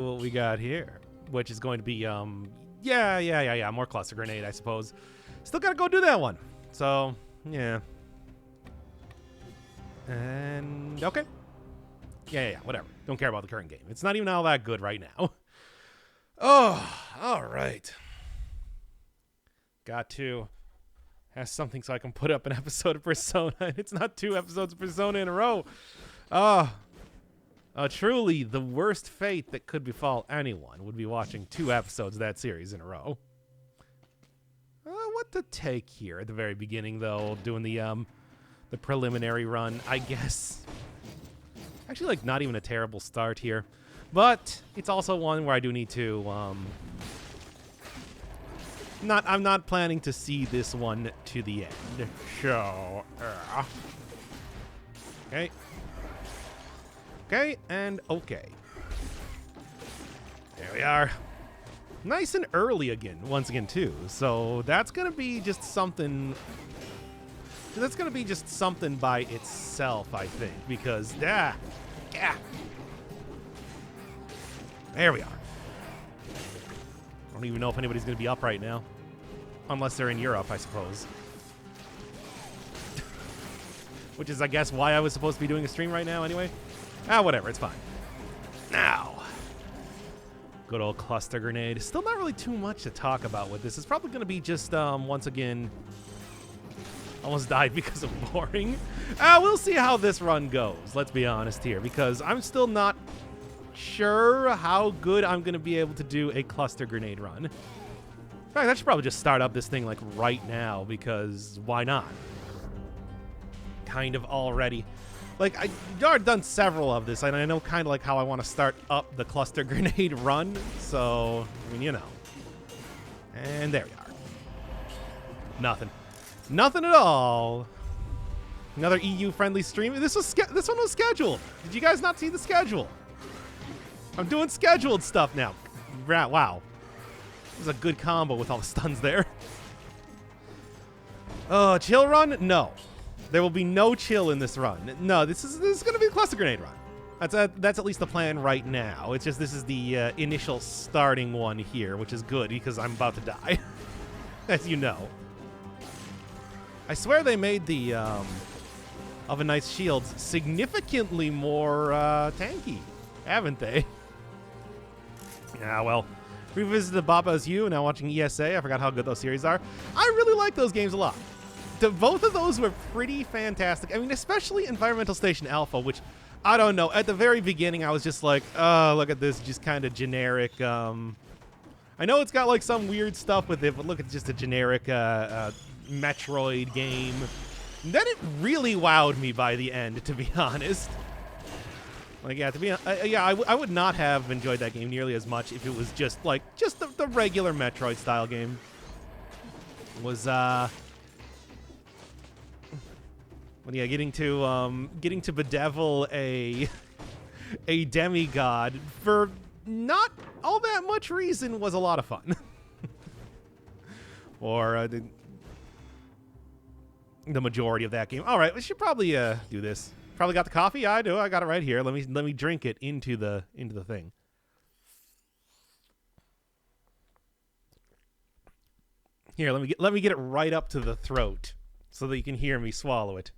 what we got here, which is going to be yeah, more cluster grenade, I suppose. Still gotta go do that one. So yeah, and okay, yeah, whatever. Don't care about the current game. It's not even all that good right now. Oh, all right. Got to have something so I can put up an episode of Persona. It's not 2 episodes of Persona in a row. Truly, the worst fate that could befall anyone would be watching 2 episodes of that series in a row. What to take here at the very beginning, though, doing the preliminary run, I guess. Actually, like, not even a terrible start here. But it's also one where I do need to, I'm not planning to see this one to the end. So, okay. Okay, and okay. There we are. Nice and early again, once again, too. So that's going to be just something... That's going to be just something by itself, I think. Because, yeah. There we are. I don't even know if anybody's going to be up right now. Unless they're in Europe, I suppose. Which is, I guess, why I was supposed to be doing a stream right now anyway. Whatever, it's fine. Now, good old cluster grenade. Still not really too much to talk about with this. It's probably going to be just, once again, almost died because of boring. We'll see how this run goes, let's be honest here, because I'm still not sure how good I'm going to be able to do a cluster grenade run. In fact, I should probably just start up this thing, like, right now, because why not? Kind of already. Like, I've already done several of this, and I know kind of like how I want to start up the cluster grenade run, so, I mean, you know. And there we are. Nothing. Nothing at all. Another EU-friendly stream. This one was scheduled. Did you guys not see the schedule? I'm doing scheduled stuff now. Wow. This is a good combo with all the stuns there. Chill run? No. There will be no chill in this run. No, this is going to be a cluster grenade run. That's at least the plan right now. It's just this is the initial starting one here, which is good because I'm about to die, as you know. I swear they made the Oven Knight's shields significantly more tanky, haven't they? Yeah, well, revisited Baba Is You, now watching ESA. I forgot how good those series are. I really like those games a lot. Both of those were pretty fantastic. I mean, especially Environmental Station Alpha, which, I don't know, at the very beginning I was just like, oh, look at this, just kind of generic. I know it's got like some weird stuff with it, but look, it's just a generic Metroid game. Then it really wowed me by the end, to be honest. Like, yeah, I would not have enjoyed that game nearly as much if it was just the regular Metroid style game. It was well, yeah, getting to bedevil a demigod for not all that much reason was a lot of fun. Or the majority of that game. All right, we should probably do this. Probably got the coffee. Yeah, I do. I got it right here. Let me drink it into the thing. Here, let me get it right up to the throat so that you can hear me swallow it.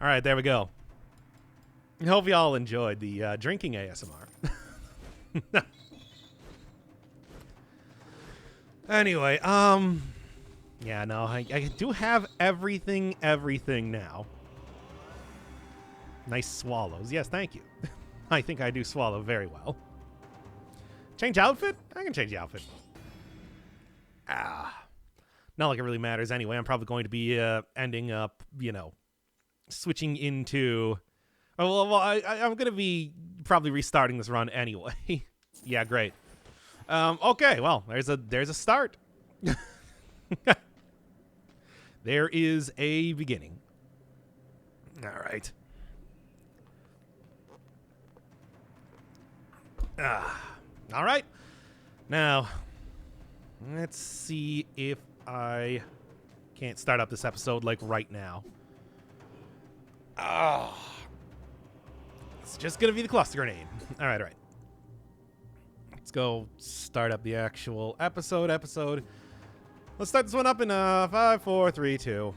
All right, there we go. I hope you all enjoyed the drinking ASMR. Anyway, yeah, no, I do have everything now. Nice swallows. Yes, thank you. I think I do swallow very well. Change outfit? I can change the outfit. Not like it really matters anyway. I'm probably going to be ending up, switching into... Oh, well, I'm going to be probably restarting this run anyway. Yeah, great. Okay, well, there's a start. There is a beginning. All right. All right. Now, let's see if I Can't start up this episode like right now. Oh. It's just gonna be the cluster grenade. All right. Let's go start up the actual episode. Let's start this one up in 5, 4, 3, 2.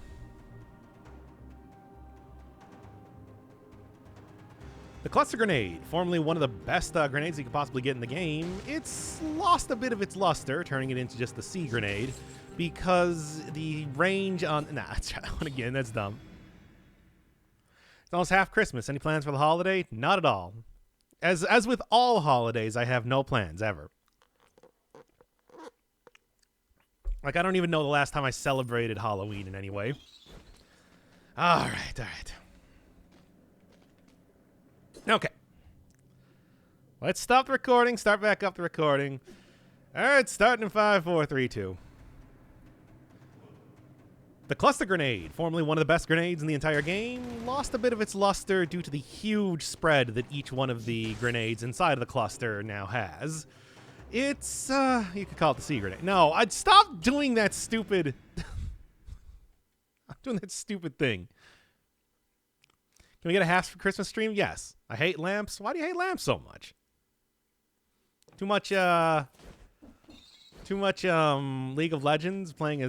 The cluster grenade, formerly one of the best grenades you could possibly get in the game, it's lost a bit of its luster, turning it into just the C grenade, because the range on... Nah, let's try that one again. That's dumb. It's almost half Christmas. Any plans for the holiday? Not at all. As with all holidays, I have no plans, ever. Like, I don't even know the last time I celebrated Halloween in any way. All right. Okay. Let's stop the recording, start back up the recording. All right, starting in 5, 4, 3, 2. The cluster grenade, formerly one of the best grenades in the entire game, lost a bit of its luster due to the huge spread that each one of the grenades inside of the cluster now has. It's, you could call it the C grenade. No, I'd stop doing that stupid... I'm doing that stupid thing. Can we get a half Christmas stream? Yes. I hate lamps. Why do you hate lamps so much? Too much League of Legends playing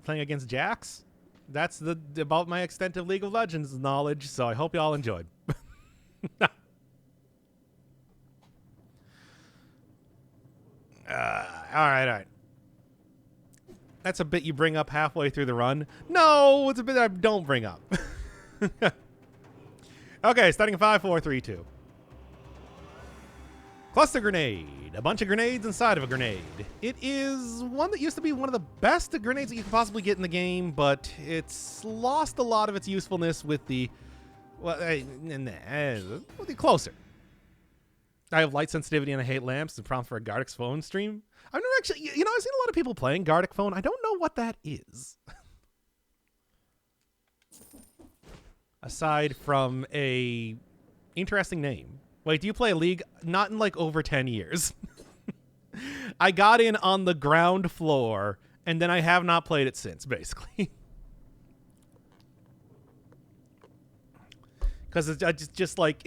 against Jax. That's about my extent of League of Legends knowledge, so I hope you all enjoyed. All right. That's a bit you bring up halfway through the run. No, it's a bit I don't bring up. Okay, starting in 5, 4, 3, 2. Cluster grenade. A bunch of grenades inside of a grenade. It is one that used to be one of the best grenades that you could possibly get in the game, but it's lost a lot of its usefulness with the... Well, with the closer. I have light sensitivity and I hate lamps. The prompt for a Gartic Phone stream. I've never actually... I've seen a lot of people playing Gartic Phone. I don't know what that is. Aside from a interesting name. Wait, do you play League? Not in like over 10 years. I got in on the ground floor, and then I have not played it since, basically. Because it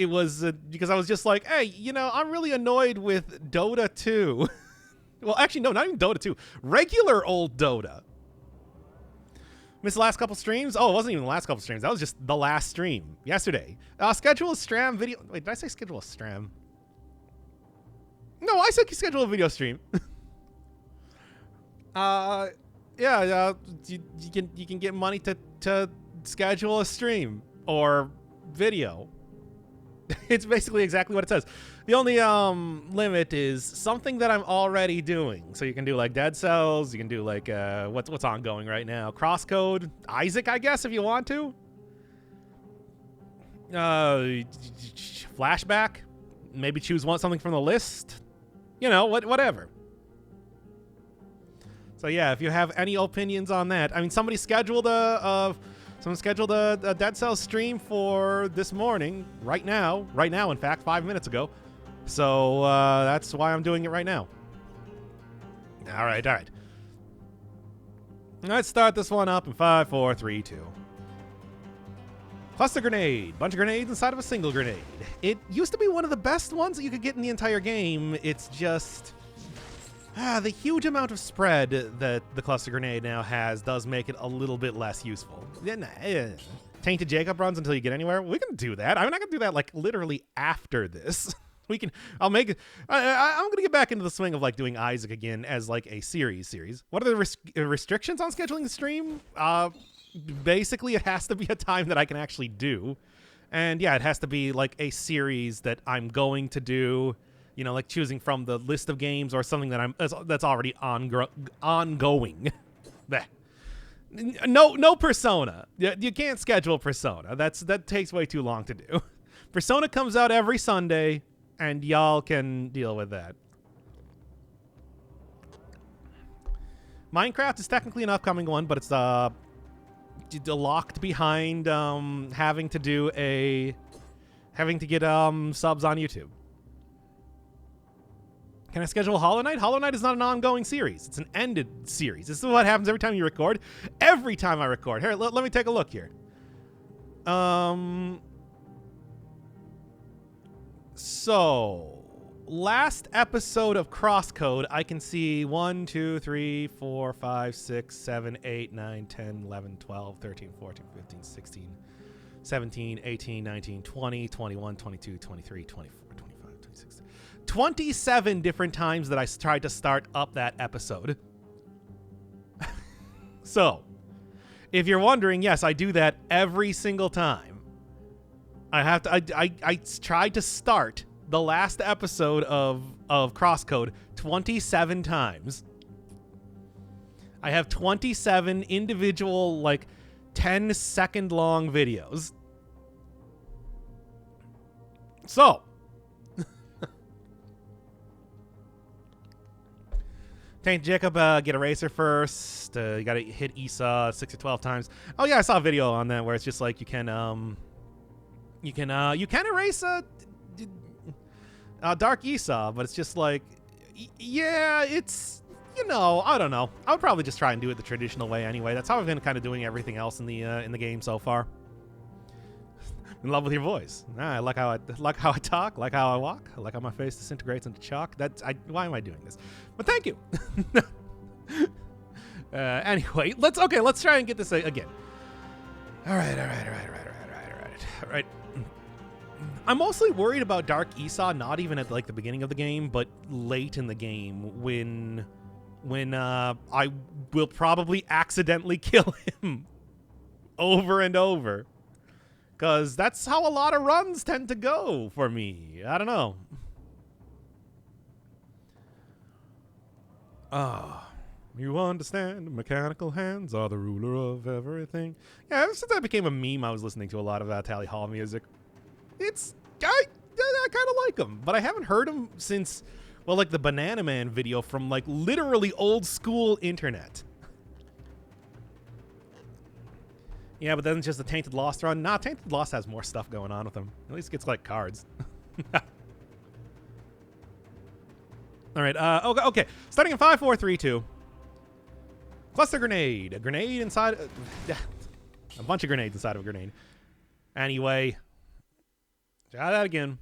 was because I was just like, hey, I'm really annoyed with Dota 2. Well, actually, no, not even Dota 2. Regular old Dota. Missed the last couple streams? Oh, it wasn't even the last couple streams. That was just the last stream yesterday. Schedule a Stram video. Wait, did I say schedule a Stram? No, I said schedule a video stream. Yeah, you can get money to schedule a stream or video. It's basically exactly what it says. The only limit is something that I'm already doing. So you can do like Dead Cells. You can do like what's ongoing right now. Crosscode. Isaac, I guess, if you want to. Flashback. Maybe choose something from the list. Whatever. So yeah, if you have any opinions on that, I mean, somebody scheduled a Dead Cells stream for this morning, right now, in fact, 5 minutes ago. So that's why I'm doing it right now. All right. Let's start this one up in 5, 4, 3, 2. Cluster grenade. Bunch of grenades inside of a single grenade. It used to be one of the best ones that you could get in the entire game. It's just... the huge amount of spread that the cluster grenade now has does make it a little bit less useful. Tainted Jacob runs until you get anywhere. We can do that. I'm not gonna do that like literally after this. I'll make it. I'm gonna get back into the swing of like doing Isaac again as like a series. What are the restrictions on scheduling the stream? Basically, it has to be a time that I can actually do, and yeah, it has to be like a series that I'm going to do. Like choosing from the list of games or something that's already ongoing. No Persona. You can't schedule Persona. That takes way too long to do. Persona comes out every Sunday, and y'all can deal with that. Minecraft is technically an upcoming one, but it's locked behind having to get subs on YouTube. Can I schedule Hollow Knight? Hollow Knight is not an ongoing series. It's an ended series. This is what happens every time you record. Every time I record. Here, let me take a look here. So, last episode of Crosscode, I can see 1, 2, 3, 4, 5, 6, 7, 8, 9, 10, 11, 12, 13, 14, 15, 16, 17, 18, 19, 20, 21, 22, 23, 24, 25, 26, 27 different times that I tried to start up that episode. So, if you're wondering, yes, I do that every single time. I tried to start the last episode of Crosscode 27 times. I have 27 individual, like, 10-second long videos. So, Taint Jacob, get Eraser first. You gotta hit Esau 6 or 12 times. Oh yeah, I saw a video on that where it's just like you can erase Dark Esau, but it's just like, yeah, it's, you know, I don't know. I would probably just try and do it the traditional way anyway. That's how I've been kind of doing everything else in the game so far. In love with your voice. I like how I talk, like how I walk, I like how my face disintegrates into chalk. Why am I doing this? But thank you. Anyway, let's try and get this again. All right. I'm mostly worried about Dark Esau, not even at like the beginning of the game, but late in the game when I will probably accidentally kill him over and over. Because that's how a lot of runs tend to go for me. I don't know. You understand, mechanical hands are the ruler of everything. Yeah, ever since I became a meme, I was listening to a lot of Tally Hall music. I kind of like him, but I haven't heard him since, well, like the Banana Man video from like literally old school internet. Yeah, but then it's just the Tainted Lost run. Nah, Tainted Lost has more stuff going on with him. At least it gets like cards. All right. Okay. Starting in 5, 4, 3, 2. Cluster grenade. A grenade inside. A bunch of grenades inside of a grenade. Anyway, try that again.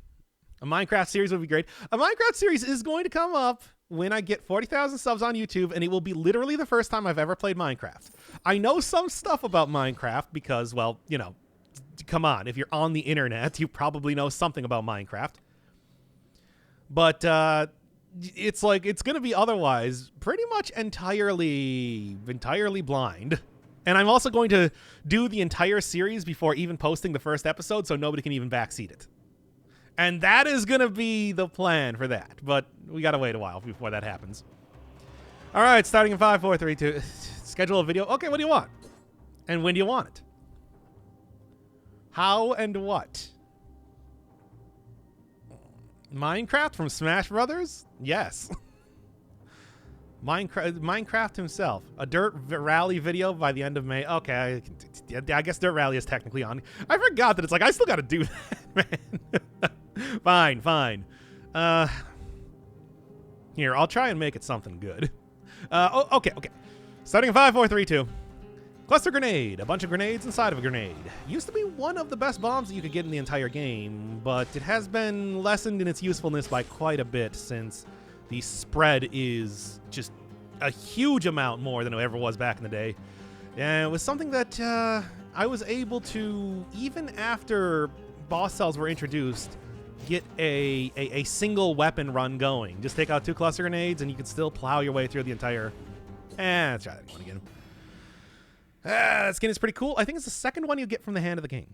A Minecraft series would be great. A Minecraft series is going to come up when I get 40,000 subs on YouTube, and it will be literally the first time I've ever played Minecraft. I know some stuff about Minecraft because, well, you know, come on. If you're on the internet, you probably know something about Minecraft. But it's like it's going to be otherwise pretty much entirely blind. And I'm also going to do the entire series before even posting the first episode so nobody can even backseat it. And that is going to be the plan for that. But we got to wait a while before that happens. All right, starting in 5, 4, 3, 2. Schedule a video. Okay, what do you want? And when do you want it? How and what? Minecraft from Smash Brothers? Yes. Minecraft himself. A Dirt Rally video by the end of May. Okay, I guess Dirt Rally is technically on. I forgot that it's like, I still got to do that, man. Fine. Here, I'll try and make it something good. Okay. Starting in 5, 4, 3, 2. Cluster grenade. A bunch of grenades inside of a grenade. Used to be one of the best bombs that you could get in the entire game, but it has been lessened in its usefulness by quite a bit since the spread is just a huge amount more than it ever was back in the day. And it was something that I was able to, even after boss cells were introduced, get a single weapon run going. Just take out 2 cluster grenades and you can still plow your way through the entire... let's try that one again. That skin is pretty cool. I think it's the second one you get from the Hand of the King.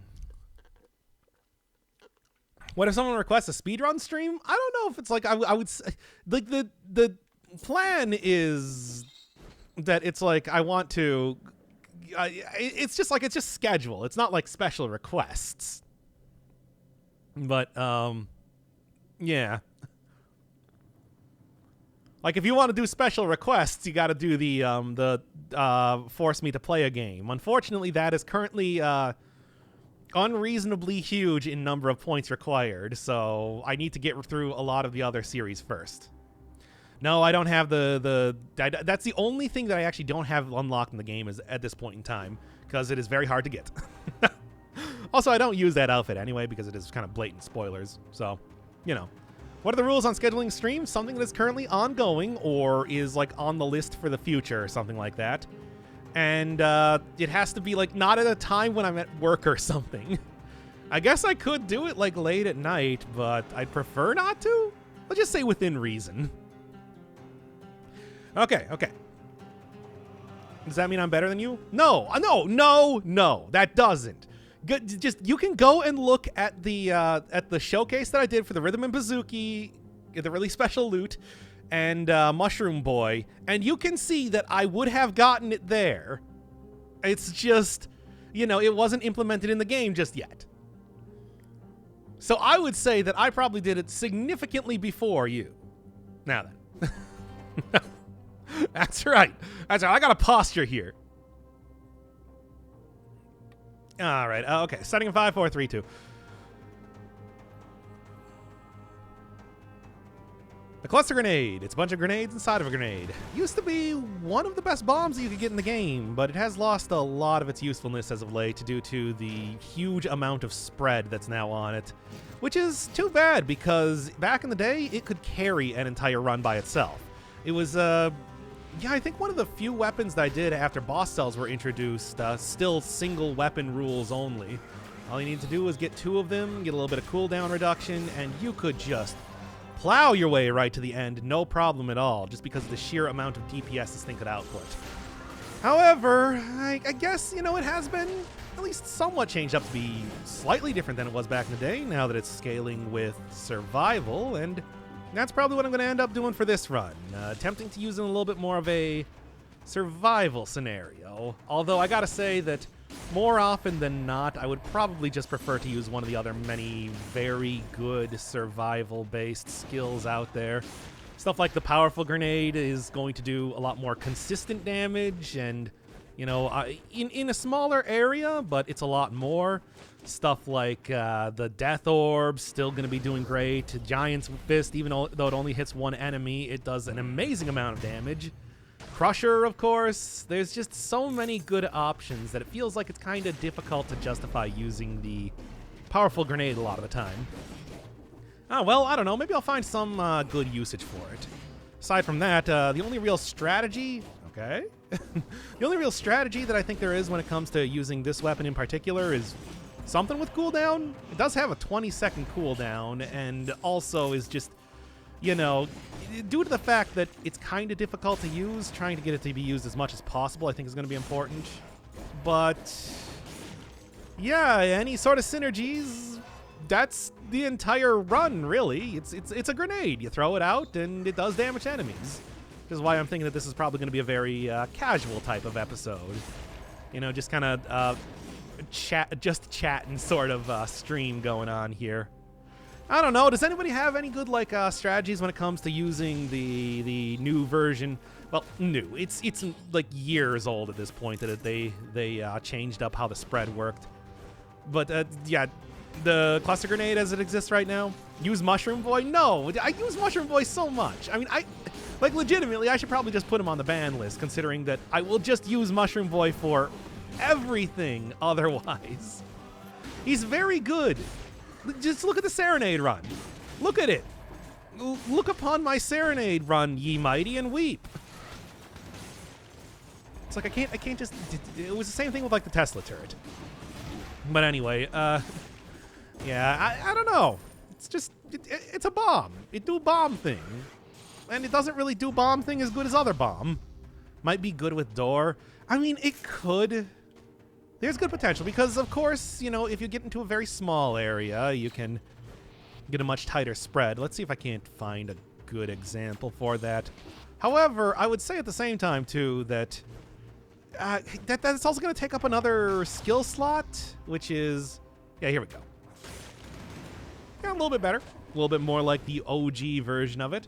What if someone requests a speedrun stream? I don't know if it's like I would say, like the plan is that it's like I want to. It's just schedule. It's not like special requests. But yeah. Like, if you want to do special requests, you got to do the force me to play a game. Unfortunately, that is currently unreasonably huge in number of points required, so I need to get through a lot of the other series first. No, I don't have that's the only thing that I actually don't have unlocked in the game is at this point in time, because it is very hard to get. Also, I don't use that outfit anyway because it is kind of blatant spoilers. So, you know. What are the rules on scheduling streams? Something that is currently ongoing or is like on the list for the future or something like that. And it has to be like not at a time when I'm at work or something. I guess I could do it like late at night, but I'd prefer not to. Let's just say within reason. Okay. Does that mean I'm better than you? No, that doesn't. Just you can go and look at the showcase that I did for the Rhythm and Bazooki, the really special loot, and Mushroom Boy, and you can see that I would have gotten it there. It's just, you know, it wasn't implemented in the game just yet. So I would say that I probably did it significantly before you. Now then. That's right. I got a posture here. All right. Okay. Setting in 5, 4, 3, 2. The cluster grenade. It's a bunch of grenades inside of a grenade. Used to be one of the best bombs you could get in the game, but it has lost a lot of its usefulness as of late due to the huge amount of spread that's now on it, which is too bad because back in the day, it could carry an entire run by itself. It was, yeah, I think one of the few weapons that I did after boss cells were introduced, still single weapon rules only. All you need to do was get 2 of them, get a little bit of cooldown reduction, and you could just plow your way right to the end, no problem at all, just because of the sheer amount of DPS this thing could output. However, I guess, you know, it has been at least somewhat changed up to be slightly different than it was back in the day, now that it's scaling with survival, and that's probably what I'm going to end up doing for this run, attempting to use it in a little bit more of a survival scenario. Although I gotta say that more often than not, I would probably just prefer to use one of the other many very good survival-based skills out there. Stuff like the powerful grenade is going to do a lot more consistent damage and, you know, in a smaller area, but it's a lot more. Stuff like the Death Orb, still going to be doing great. Giant's Fist, even though it only hits one enemy, it does an amazing amount of damage. Crusher, of course. There's just so many good options that it feels like it's kind of difficult to justify using the powerful grenade a lot of the time. Oh, well, I don't know. Maybe I'll find some good usage for it. Aside from that, the only real strategy... Okay. The only real strategy that I think there is when it comes to using this weapon in particular is something with cooldown. It does have a 20-second cooldown, and also is just, you know, due to the fact that it's kind of difficult to use, trying to get it to be used as much as possible I think is going to be important. But, yeah, any sort of synergies, that's the entire run, really. It's a grenade. You throw it out, and it does damage to enemies. Which is why I'm thinking that this is probably going to be a very casual type of episode. You know, just kind of chatting sort of stream going on here. I don't know. Does anybody have any good like strategies when it comes to using the new version? Well, new. It's like years old at this point that they changed up how the spread worked. But yeah, the cluster grenade as it exists right now. Use Mushroom Boy? No, I use Mushroom Boy so much. I mean, like legitimately, I should probably just put him on the ban list, considering that I will just use Mushroom Boy for everything otherwise. He's very good. Just look at the Serenade run. Look at it. Look upon my Serenade run, ye mighty, and weep. It's like I can't just... It was the same thing with like the Tesla turret. But anyway, yeah, I don't know. It's just, it's a bomb. It do bomb thing. And it doesn't really do bomb thing as good as other bomb. Might be good with door. I mean, it could. There's good potential because, of course, you know, if you get into a very small area, you can get a much tighter spread. Let's see if I can't find a good example for that. However, I would say at the same time, too, that that's also going to take up another skill slot, which is... Yeah, here we go. Yeah, a little bit better. A little bit more like the OG version of it.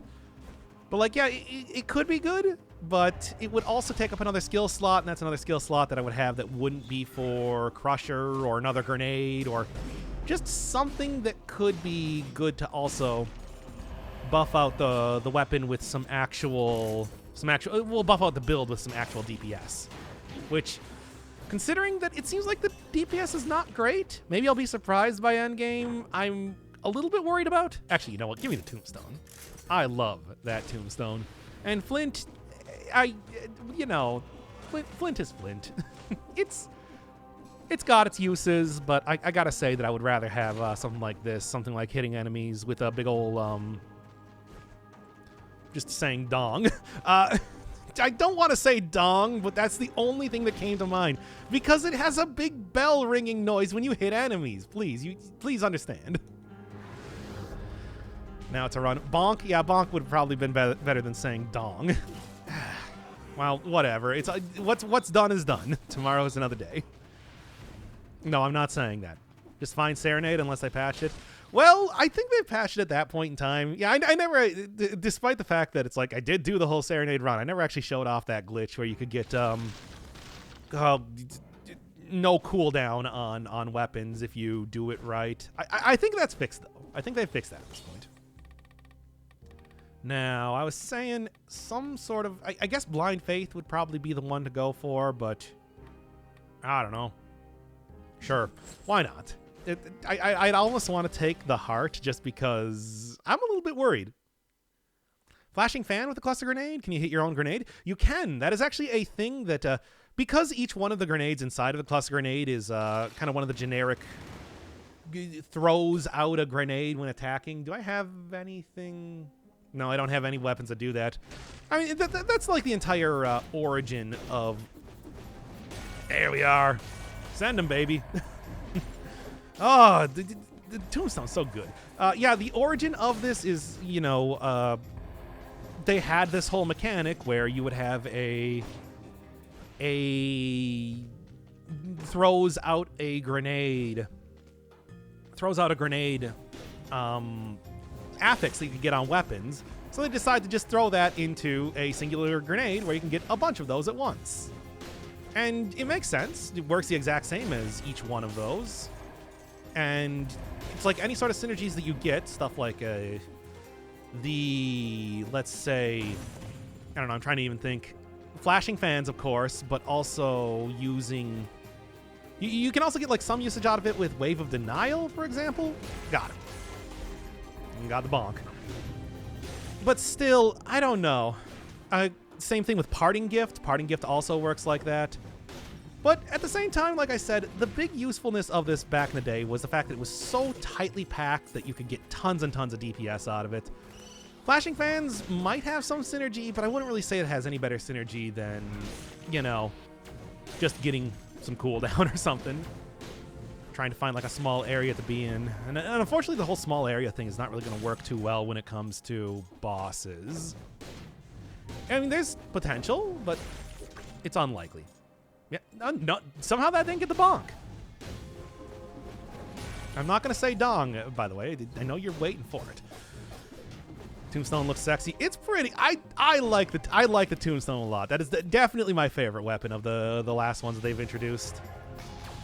But, like, yeah, it could be good, but it would also take up another skill slot, and that's another skill slot that I would have that wouldn't be for Crusher or another grenade or just something that could be good to also buff out the weapon with some actual we'll buff out the build with some actual DPS, which, considering that it seems like the DPS is not great, maybe I'll be surprised by endgame. I'm a little bit worried about. Actually, you know what? Give me the tombstone. I love that tombstone. And Flint, Flint is Flint. It's got its uses, but I gotta say that I would rather have something like this, something like hitting enemies with a big old, just saying dong. I don't want to say dong, but that's the only thing that came to mind, because it has a big bell ringing noise when you hit enemies. Please understand. Now it's a run. Bonk. Yeah, bonk would have probably been better than saying dong. Well, whatever. It's what's done is done. Tomorrow is another day. No, I'm not saying that. Just find Serenade unless I patch it. Well, I think they patched it at that point in time. Yeah, I never, despite the fact that it's like I did do the whole Serenade run, I never actually showed off that glitch where you could get no cooldown on weapons if you do it right. I think that's fixed, though. I think they fixed that at this point. Now, I was saying some sort of, I guess Blind Faith would probably be the one to go for, but I don't know. Sure, why not? I'd almost want to take the heart just because I'm a little bit worried. Flashing fan with a cluster grenade? Can you hit your own grenade? You can. That is actually a thing that, because each one of the grenades inside of the cluster grenade is kind of one of the generic throws out a grenade when attacking. Do I have anything? No, I don't have any weapons that do that. I mean, that's like the entire origin of... There we are. Send them, baby. Oh, the tombstone's so good. Yeah, the origin of this is, they had this whole mechanic where you would have a throws out a grenade affix that you can get on weapons. So they decide to just throw that into a singular grenade where you can get a bunch of those at once. And it makes sense. It works the exact same as each one of those. And it's like any sort of synergies that you get, stuff like let's say, I don't know, I'm trying to even think. Flashing fans, of course, but also using... You can also get like some usage out of it with Wave of Denial, for example. Got it. You got the bonk. But still, I don't know. Same thing with Parting Gift. Parting Gift also works like that. But at the same time, like I said, the big usefulness of this back in the day was the fact that it was so tightly packed that you could get tons and tons of DPS out of it. Flashing fans might have some synergy, but I wouldn't really say it has any better synergy than, just getting some cooldown or something. Trying to find like a small area to be in. And unfortunately, the whole small area thing is not really going to work too well when it comes to bosses. I mean, there's potential, but it's unlikely. Yeah, no, somehow that didn't get the bonk. I'm not going to say dong, by the way. I know you're waiting for it. Tombstone looks sexy. It's pretty. I like the Tombstone a lot. That is definitely my favorite weapon of the last ones that they've introduced.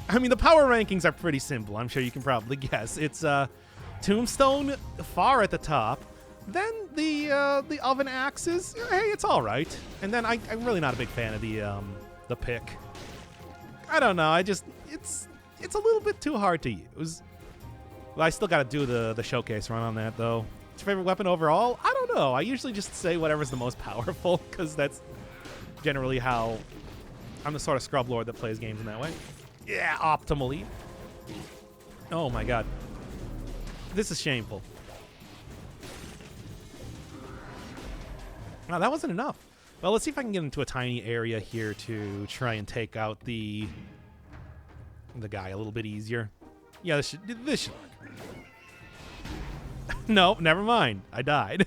I mean, the power rankings are pretty simple. I'm sure you can probably guess. It's Tombstone far at the top. Then the Oven Axes. Hey, it's all right. And then I'm really not a big fan of the pick. I don't know. It's a little bit too hard to use. Well, I still got to do the showcase run on that though. What's your favorite weapon overall? I don't know. I usually just say whatever's the most powerful because that's generally how I'm the sort of scrub lord that plays games in that way. Yeah, optimally. Oh my god. This is shameful. Wow, that wasn't enough. Well, let's see if I can get into a tiny area here to try and take out the guy a little bit easier. Yeah, this should work. No, never mind. I died.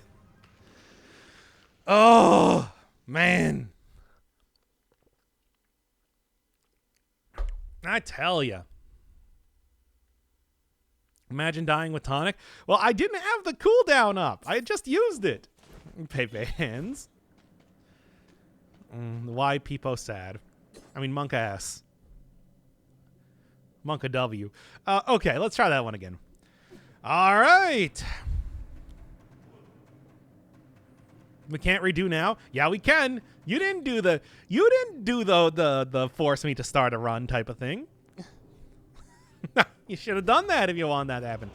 Oh, man. I tell ya. Imagine dying with tonic. Well, I didn't have the cooldown up. I had just used it. Pepe hands. Why Peepo sad? I mean, Monka S. Monka W. Okay, let's try that one again. All right. We can't redo now? Yeah, we can. You didn't do the force me to start a run type of thing. You should have done that if you want that to happen.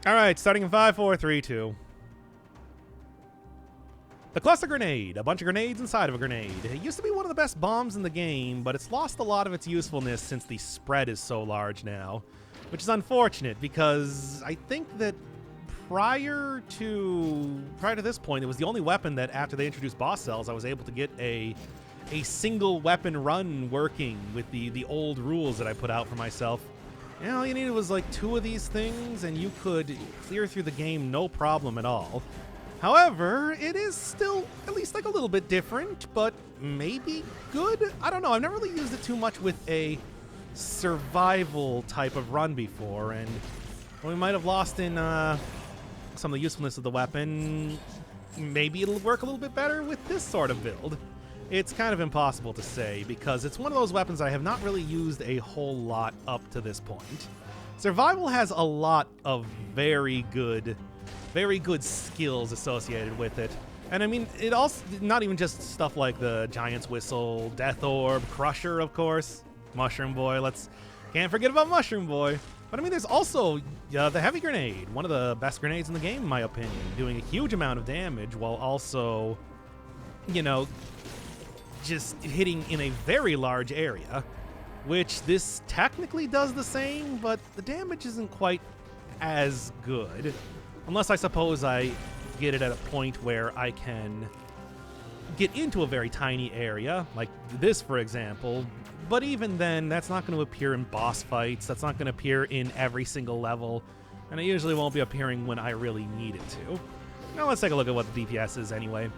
All right, starting in 5, 4, 3, 2. The cluster grenade, a bunch of grenades inside of a grenade. It used to be one of the best bombs in the game, but it's lost a lot of its usefulness since the spread is so large now, which is unfortunate because I think that prior to this point, it was the only weapon that after they introduced boss cells, I was able to get a single weapon run working with the old rules that I put out for myself. And all you needed was like 2 of these things and you could clear through the game no problem at all. However, it is still at least like a little bit different, but maybe good? I don't know. I've never really used it too much with a survival type of run before, and we might have lost in some of the usefulness of the weapon. Maybe it'll work a little bit better with this sort of build. It's kind of impossible to say because it's one of those weapons I have not really used a whole lot up to this point. Survival has a lot of very good skills associated with it. And I mean, it also, not even just stuff like the Giant's Whistle, Death Orb, Crusher, of course, Mushroom Boy, can't forget about Mushroom Boy. But I mean, there's also the Heavy Grenade, one of the best grenades in the game, in my opinion, doing a huge amount of damage while also, you know, just hitting in a very large area, which this technically does the same, but the damage isn't quite as good. Unless I suppose I get it at a point where I can get into a very tiny area, like this, for example. But even then, that's not going to appear in boss fights. That's not going to appear in every single level. And it usually won't be appearing when I really need it to. Now let's take a look at what the DPS is anyway.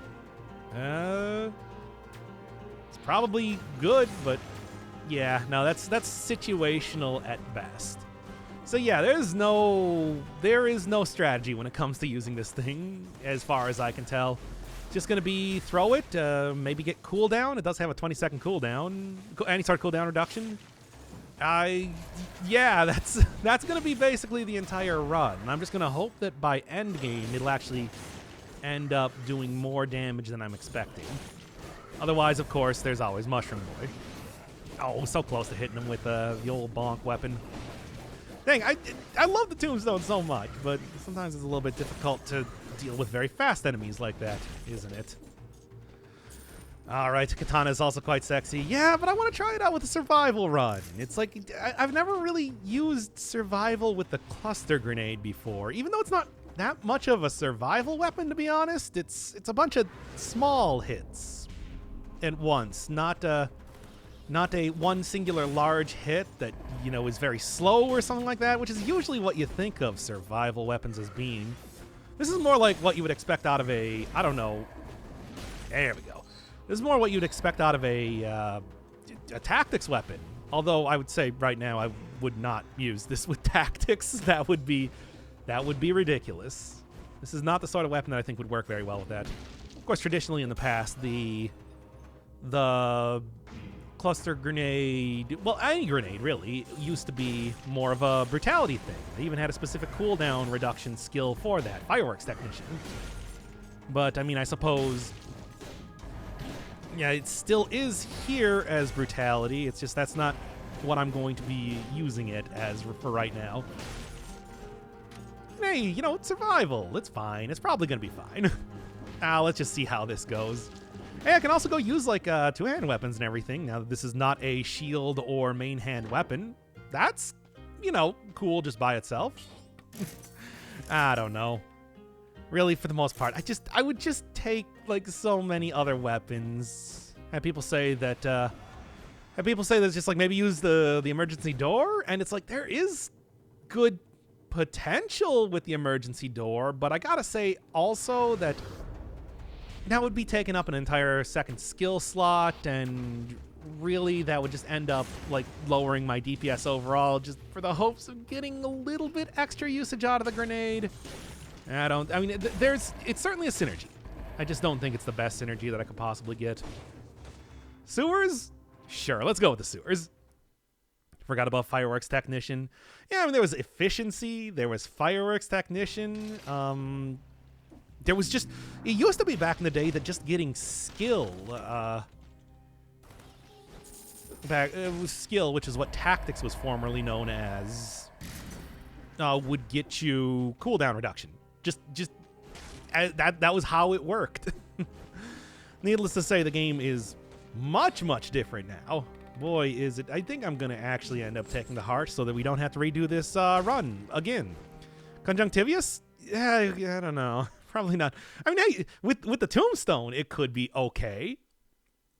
It's probably good, but yeah, no, that's situational at best. So yeah, there is no strategy when it comes to using this thing, as far as I can tell. Just gonna be throw it, maybe get cooldown. It does have a 20-second cooldown, anti-start cooldown reduction. Yeah, that's gonna be basically the entire run. And I'm just gonna hope that by end game it'll actually end up doing more damage than I'm expecting. Otherwise, of course, there's always Mushroom Boy. Oh, so close to hitting him with the old bonk weapon. Dang, I love the Tombstone so much, but sometimes it's a little bit difficult to deal with very fast enemies like that, isn't it? All right, Katana is also quite sexy. Yeah, but I want to try it out with a survival run. It's like, I've never really used survival with the cluster grenade before, even though it's not that much of a survival weapon, to be honest. It's a bunch of small hits at once, not a one singular large hit that, you know, is very slow or something like that, which is usually what you think of survival weapons as being. This is more like what you would expect out of a, I don't know. There we go. This is more what you'd expect out of a tactics weapon. Although I would say right now I would not use this with tactics. That would be ridiculous. This is not the sort of weapon that I think would work very well with that. Of course, traditionally in the past, the cluster grenade, well, any grenade really, used to be more of a brutality thing. They even had a specific cooldown reduction skill for that, Fireworks Technician. But I mean, I suppose, yeah, it still is here as brutality. It's just that's not what I'm going to be using it as for right now. Hey, you know, it's survival. It's fine. It's probably going to be fine. Let's just see how this goes. Hey, I can also go use, like, two-hand weapons and everything, now that this is not a shield or main hand weapon. That's, you know, cool just by itself. I don't know. Really, for the most part, I would just take, like, so many other weapons. And people say that, just, like, maybe use the emergency door, and it's like, there is good potential with the emergency door, but I gotta say also that would be taking up an entire second skill slot, and really that would just end up like lowering my DPS overall just for the hopes of getting a little bit extra usage out of the grenade. I mean, it's certainly a synergy. I just don't think it's the best synergy that I could possibly get. Sewers? Sure, let's go with the sewers. Forgot about Fireworks Technician. Yeah, I mean, there was efficiency, there was Fireworks Technician, There was just, it used to be back in the day that just getting skill, skill, which is what tactics was formerly known as, would get you cooldown reduction. That was how it worked. Needless to say, the game is much, much different now. Boy, is it. I think I'm going to actually end up taking the heart so that we don't have to redo this run again. Conjunctivius? Yeah, I don't know. Probably not. I mean, hey, with the tombstone, it could be okay.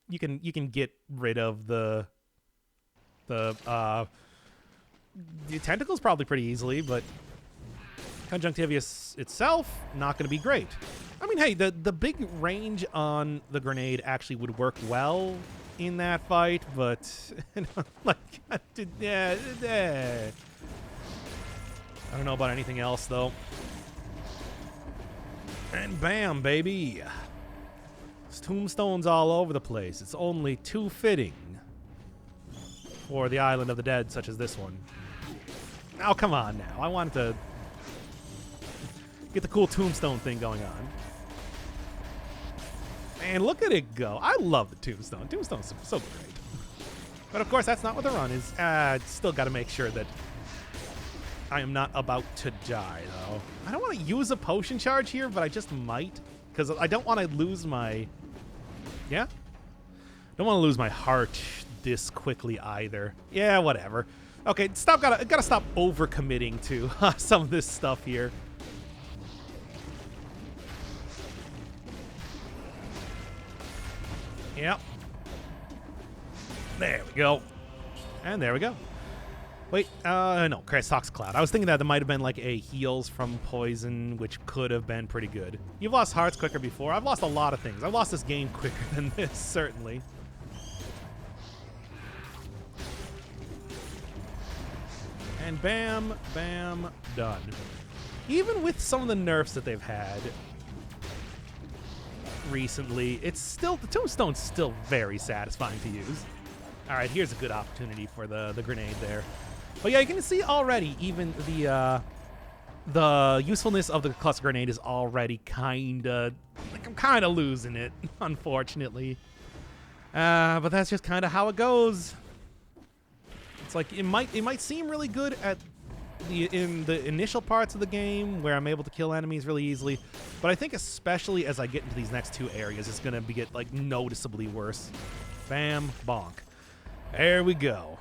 You can get rid of the tentacles probably pretty easily, but Conjunctivius itself, not going to be great. I mean, hey, the big range on the grenade actually would work well in that fight, but like, I don't know about anything else though. And bam, baby. There's tombstones all over the place. It's only too fitting for the Island of the Dead, such as this one. Oh, come on now. I wanted to get the cool tombstone thing going on. And look at it go. I love the tombstone. Tombstone's so great. But of course, that's not what the run is. Still got to make sure that I am not about to die, though. I don't want to use a potion charge here, but I just might. Because I don't want to lose my... Yeah? Don't want to lose my heart this quickly either. Yeah, whatever. Okay, gotta stop overcommitting to some of this stuff here. Yep. There we go. And there we go. Wait, no, Tox Cloud. I was thinking that there might have been like a heals from poison, which could have been pretty good. You've lost hearts quicker before. I've lost a lot of things. I've lost this game quicker than this, certainly. And bam, bam, done. Even with some of the nerfs that they've had recently, it's still, the tombstone's still very satisfying to use. All right, here's a good opportunity for the grenade there. But yeah, you can see already even the usefulness of the cluster grenade is already kinda, like I'm kinda losing it, unfortunately. But that's just kinda how it goes. It's like it might seem really good in the initial parts of the game where I'm able to kill enemies really easily, but I think especially as I get into these next two areas, it's gonna get like noticeably worse. Bam, bonk. There we go.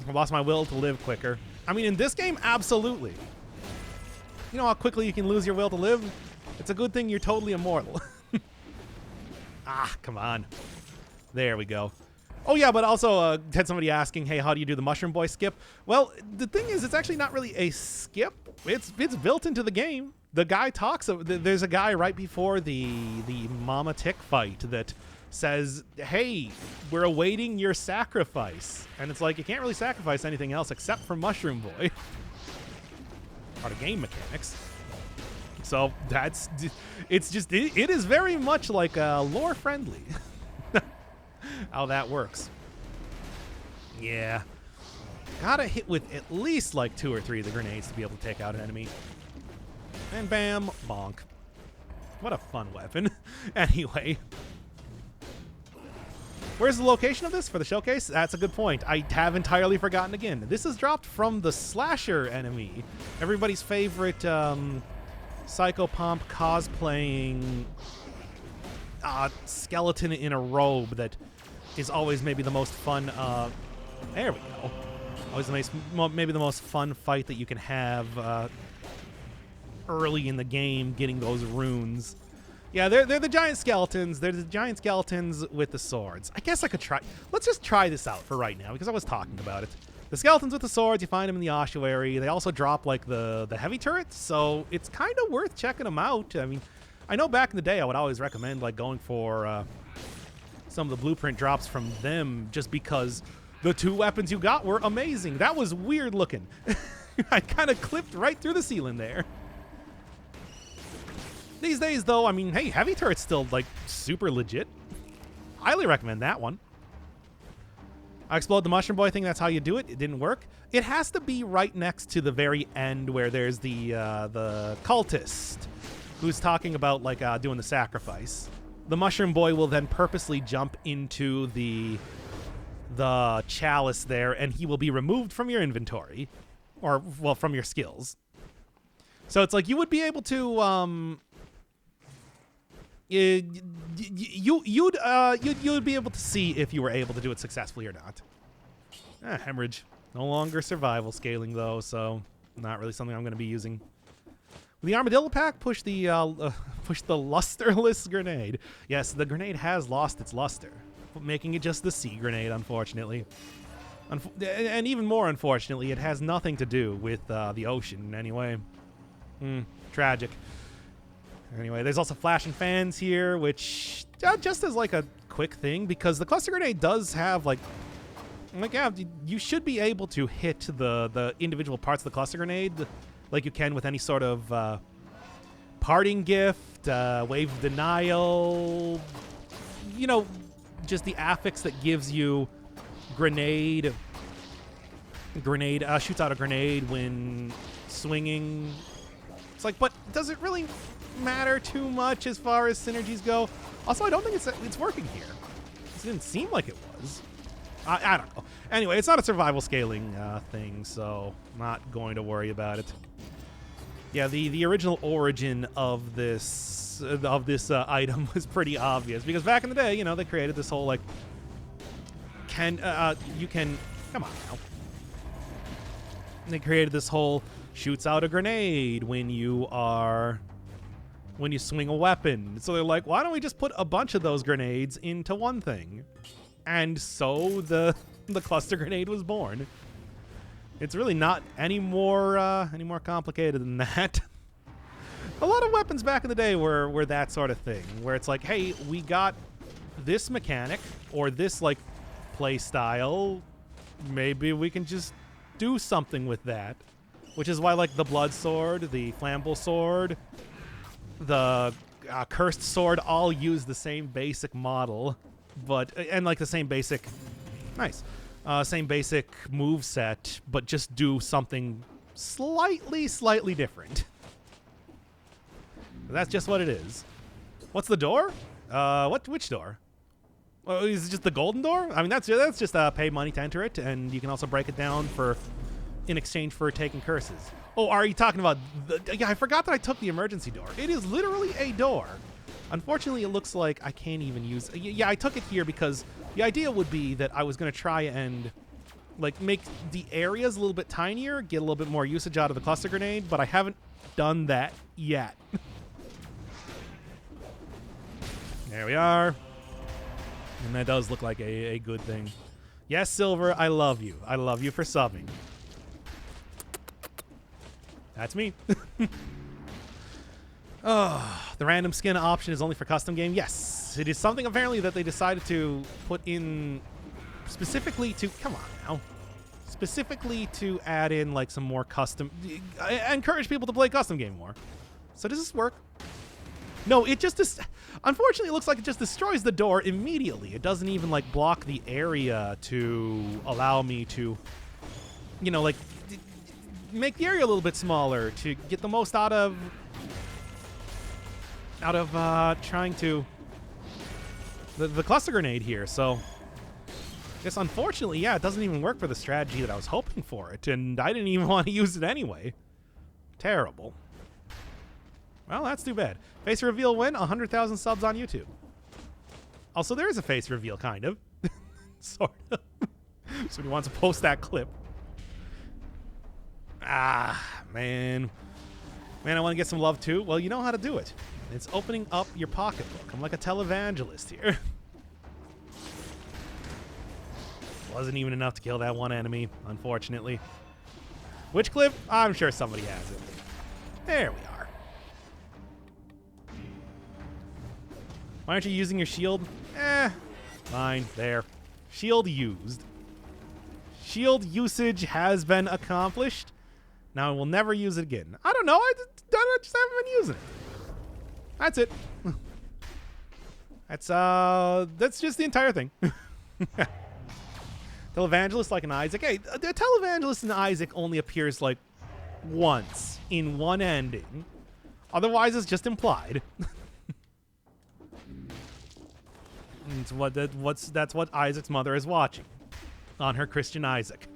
I lost my will to live quicker. I mean, in this game, absolutely. You know how quickly you can lose your will to live? It's a good thing you're totally immortal. Ah, come on. There we go. Oh yeah, but also had somebody asking, hey, how do you do the Mushroom Boy skip? Well, the thing is, it's actually not really a skip. It's built into the game. The guy talks. There's a guy right before the Mama Tick fight that says, hey, we're awaiting your sacrifice. And it's like, you can't really sacrifice anything else except for Mushroom Boy. Part of game mechanics. So that's, it's just, it is very much like lore friendly. How that works. Yeah. Gotta hit with at least like 2 or 3 of the grenades to be able to take out an enemy. And bam, bonk. What a fun weapon. Anyway. Where's the location of this for the showcase? That's a good point. I have entirely forgotten again. This is dropped from the Slasher enemy. Everybody's favorite Psychopomp cosplaying skeleton in a robe that is always maybe the most fun. There we go. Always maybe the most fun fight that you can have early in the game, getting those runes. Yeah, they're the giant skeletons. They're the giant skeletons with the swords. I guess I could try. Let's just try this out for right now because I was talking about it. The skeletons with the swords, you find them in the ossuary. They also drop like the heavy turrets, so it's kind of worth checking them out. I mean, I know back in the day I would always recommend like going for some of the blueprint drops from them just because the 2 weapons you got were amazing. That was weird looking. I kind of clipped right through the ceiling there. These days, though, I mean, hey, heavy turret's still, like, super legit. Highly recommend that one. I explode the Mushroom Boy thing. That's how you do it. It didn't work. It has to be right next to the very end where there's the cultist who's talking about like doing the sacrifice. The mushroom boy will then purposely jump into the chalice there, and he will be removed from your inventory, or well, from your skills. So it's like you would be able to you'd be able to see if you were able to do it successfully or not. Hemorrhage. No longer survival scaling though, so not really something I'm going to be using. The armadillo pack push the lusterless grenade. Yes, the grenade has lost its luster, making it just the sea grenade, unfortunately. And even more unfortunately, it has nothing to do with the ocean anyway. Tragic. Anyway, there's also flash and fans here, which just as like a quick thing, because the cluster grenade does have like yeah, you should be able to hit the individual parts of the cluster grenade like you can with any sort of parting gift, wave of denial, you know, just the affix that gives you grenade shoots out a grenade when swinging. It's like, but does it really matter too much as far as synergies go? Also, I don't think it's working here. It didn't seem like it was. I don't know. Anyway, it's not a survival scaling thing, so not going to worry about it. Yeah, the original origin of this item was pretty obvious, because back in the day, you know, they created this whole like you can come on now. They created this whole shoots out a grenade when you swing a weapon. So they're like, why don't we just put a bunch of those grenades into one thing? And so the cluster grenade was born. It's really not any more complicated than that. A lot of weapons back in the day were that sort of thing, where it's like, hey, we got this mechanic or this like play style, maybe we can just do something with that. Which is why like the blood sword, the flammable sword, the cursed sword all use the same basic model, and like the same basic same basic move set, but just do something slightly different. That's just what it is. What's the door? Which door? Is it just the golden door? I mean, that's just pay money to enter it, and you can also break it down in exchange for taking curses. Oh, are you talking about yeah, I forgot that I took the emergency door. It is literally a door. Unfortunately, it looks like I can't even use... Yeah, I took it here because the idea would be that I was going to try and like make the areas a little bit tinier, get a little bit more usage out of the cluster grenade, but I haven't done that yet. There we are. And that does look like a good thing. Yes, Silver, I love you. I love you for subbing. That's me. The random skin option is only for custom game. Yes, it is something apparently that they decided to put in specifically to, come on now, specifically to add in like some more custom, encourage people to play custom game more. So does this work? No, it just, unfortunately, it looks like it just destroys the door immediately. It doesn't even like block the area to allow me to, you know, like make the area a little bit smaller to get the most out of trying to the cluster grenade here. So I guess unfortunately, yeah, it doesn't even work for the strategy that I was hoping for it, and I didn't even want to use it anyway. Terrible. Well, that's too bad. Face reveal win, 100,000 subs on YouTube. Also, there is a face reveal, kind of. Sort of. Somebody wants to post that clip. Man, I want to get some love too. Well, you know how to do it. It's opening up your pocketbook. I'm like a televangelist here. Wasn't even enough to kill that one enemy, unfortunately. Which clip? I'm sure somebody has it. There we are. Why aren't you using your shield? Fine, there. Shield used. Shield usage has been accomplished. Now I will never use it again. I don't know. I just haven't been using it. That's it. That's just the entire thing. Televangelist like an Isaac. Hey, the televangelist in Isaac only appears like once in one ending. Otherwise, it's just implied. That's what Isaac's mother is watching on her Christian Isaac.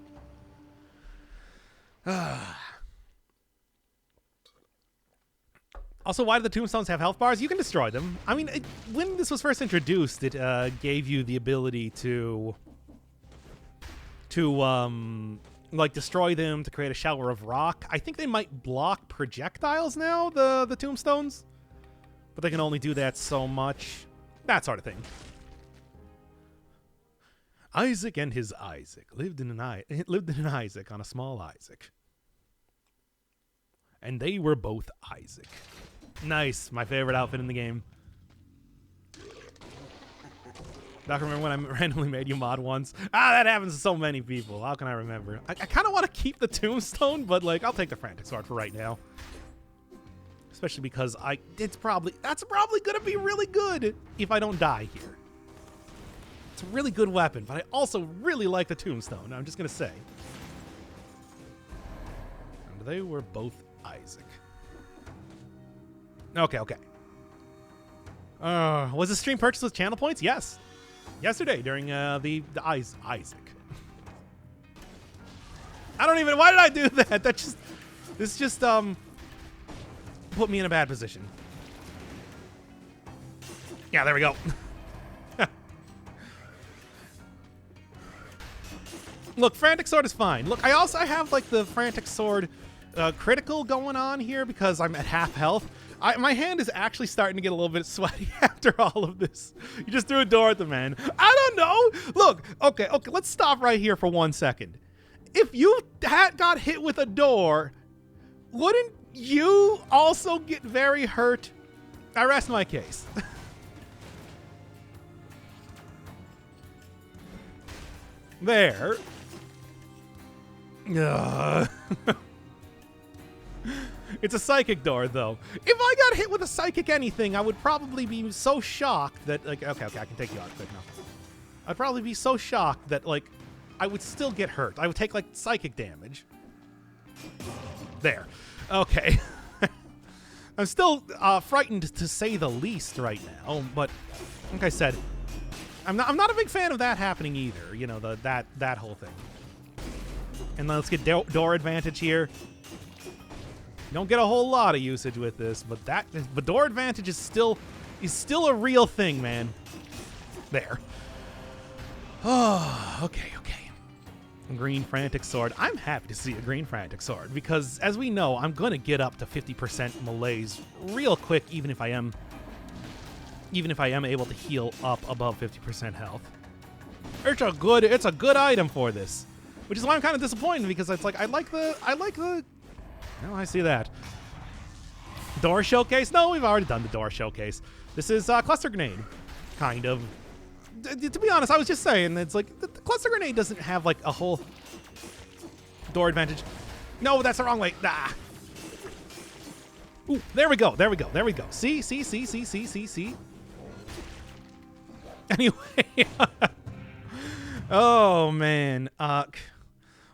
Also, why do the tombstones have health bars? You can destroy them. I mean, when this was first introduced, it gave you the ability to like destroy them to create a shower of rock. I think they might block projectiles now, the tombstones, but they can only do that so much. That sort of thing. Isaac and his Isaac lived in an Isaac on a small Isaac, and they were both Isaac. Nice, my favorite outfit in the game. I remember when I randomly made you mod once. That happens to so many people. How can I remember? I kind of want to keep the tombstone, but like I'll take the frantic sword for right now. Especially because that's probably gonna be really good if I don't die here. It's a really good weapon, but I also really like the tombstone. I'm just gonna say. And they were both Isaac. Okay. Was the stream purchased with channel points? Yes. Yesterday during the Isaac. I don't even. Why did I do that? This just put me in a bad position. Yeah, there we go. Look, Frantic Sword is fine. Look, I have like the Frantic Sword critical going on here because I'm at half health. My hand is actually starting to get a little bit sweaty after all of this. You just threw a door at the man. I don't know. Look, okay, let's stop right here for 1 second. If you got hit with a door, wouldn't you also get very hurt? I rest my case. There. It's a psychic door, though. If I got hit with a psychic anything, I would probably be so shocked that, like, okay, I can take you out quick enough. I'd probably be so shocked that, like, I would still get hurt. I would take, like, psychic damage. There. Okay. I'm still frightened, to say the least, right now, but like I said, I'm not a big fan of that happening either. You know, that whole thing. And let's get door advantage here. You don't get a whole lot of usage with this, but door advantage is still a real thing, man. There. Oh, okay. Green Frantic Sword. I'm happy to see a Green Frantic Sword because, as we know, I'm gonna get up to 50% malaise real quick, even if I am able to heal up above 50% health. It's a good item for this, which is why I'm kind of disappointed because it's like I like the. Oh, I see that. Door showcase? No, we've already done the door showcase. This is cluster grenade, kind of. To be honest, I was just saying, it's like the cluster grenade doesn't have like a whole door advantage. No, that's the wrong way. Ah. Ooh, there we go. See. Anyway. Oh, man.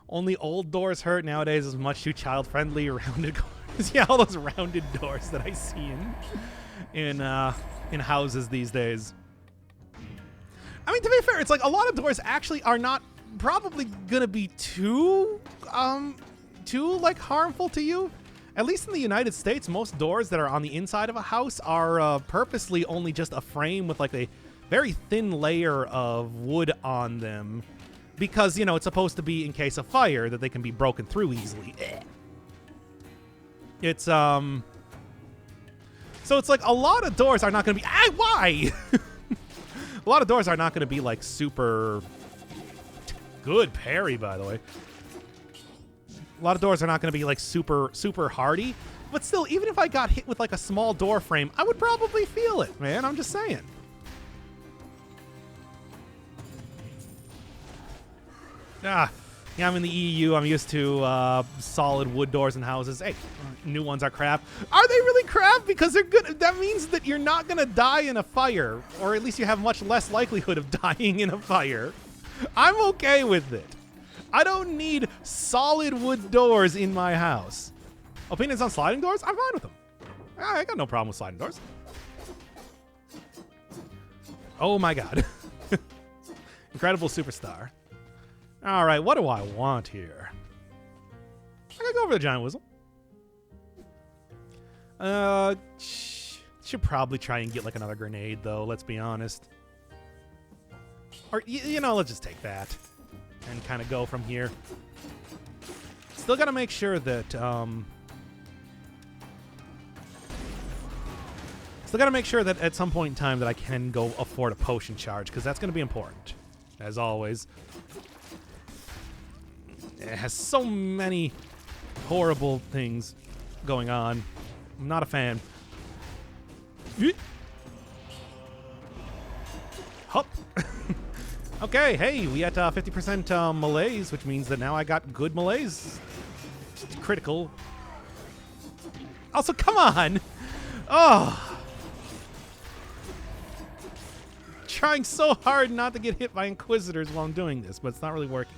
Only old doors hurt nowadays is much too child-friendly. Rounded doors. Yeah, all those rounded doors that I see in houses these days. I mean, to be fair, it's like a lot of doors actually are not probably gonna be too like harmful to you. At least in the United States, most doors that are on the inside of a house are purposely only just a frame with like a very thin layer of wood on them. Because, you know, it's supposed to be in case of fire that they can be broken through easily. It's, so it's like a lot of doors are not going to be, why? A lot of doors are not going to be like super good parry, by the way. A lot of doors are not going to be like super hardy. But still, even if I got hit with like a small door frame, I would probably feel it, man. I'm just saying. Yeah, I'm in the EU. I'm used to solid wood doors in houses. Hey, new ones are crap. Are they really crap? Because they're good. That means that you're not going to die in a fire. Or at least you have much less likelihood of dying in a fire. I'm okay with it. I don't need solid wood doors in my house. Opinions on sliding doors? I'm fine with them. I got no problem with sliding doors. Oh my god. Incredible superstar. All right, what do I want here? I'm gonna go over the giant whistle. Should probably try and get like another grenade though, let's be honest. Or, you know, let's just take that and kind of go from here. Still gotta make sure that, still gotta make sure that at some point in time that I can go afford a potion charge, because that's gonna be important, as always. It has so many horrible things going on. I'm not a fan. Hup. Okay, hey, we at 50% melees, which means that now I got good melees. Critical. Also, come on. Oh. Trying so hard not to get hit by Inquisitors while I'm doing this, but it's not really working.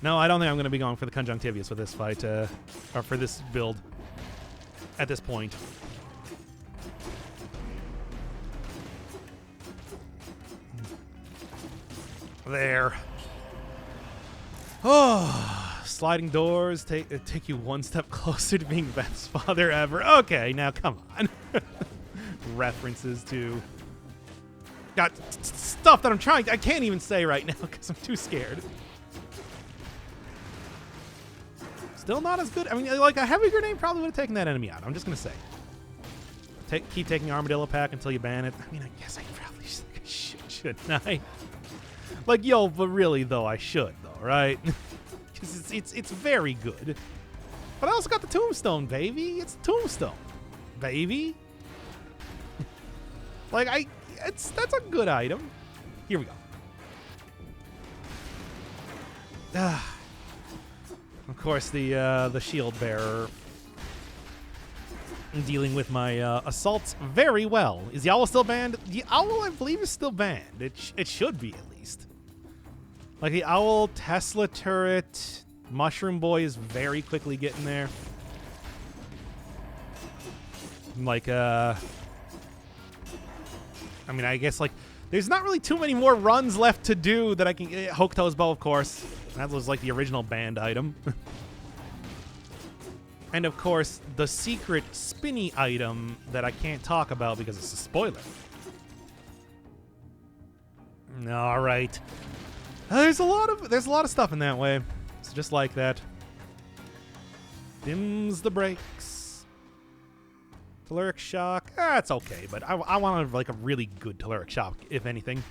No, I don't think I'm going to be going for the Conjunctivius for this fight, or for this build at this point. There. Oh, sliding doors take you one step closer to being best father ever. Okay, now come on. References to got stuff that I can't even say right now because I'm too scared. Still not as good. I mean, like a heavy grenade probably would have taken that enemy out. I'm just gonna say. Keep taking Armadillo Pack until you ban it. I mean, I guess I probably shouldn't I? Like, yo, but really, though, I should, though, right? Because it's very good. But I also got the Tombstone, baby. It's Tombstone, baby. Like, that's a good item. Here we go. Of course, the shield bearer dealing with my assaults very well. Is the owl still banned? The owl, I believe, is still banned. It should be, at least. Like the owl, Tesla turret, Mushroom Boy is very quickly getting there. Like, I mean, I guess, like, there's not really too many more runs left to do that I can... Hokuto's Bow, of course. That was, like, the original banned item. And, of course, the secret spinny item that I can't talk about because it's a spoiler. All right. There's a lot of stuff in that way. It's just like that. Dims the brakes. Telluric Shock. It's okay, but I want like a really good Telluric Shock, if anything.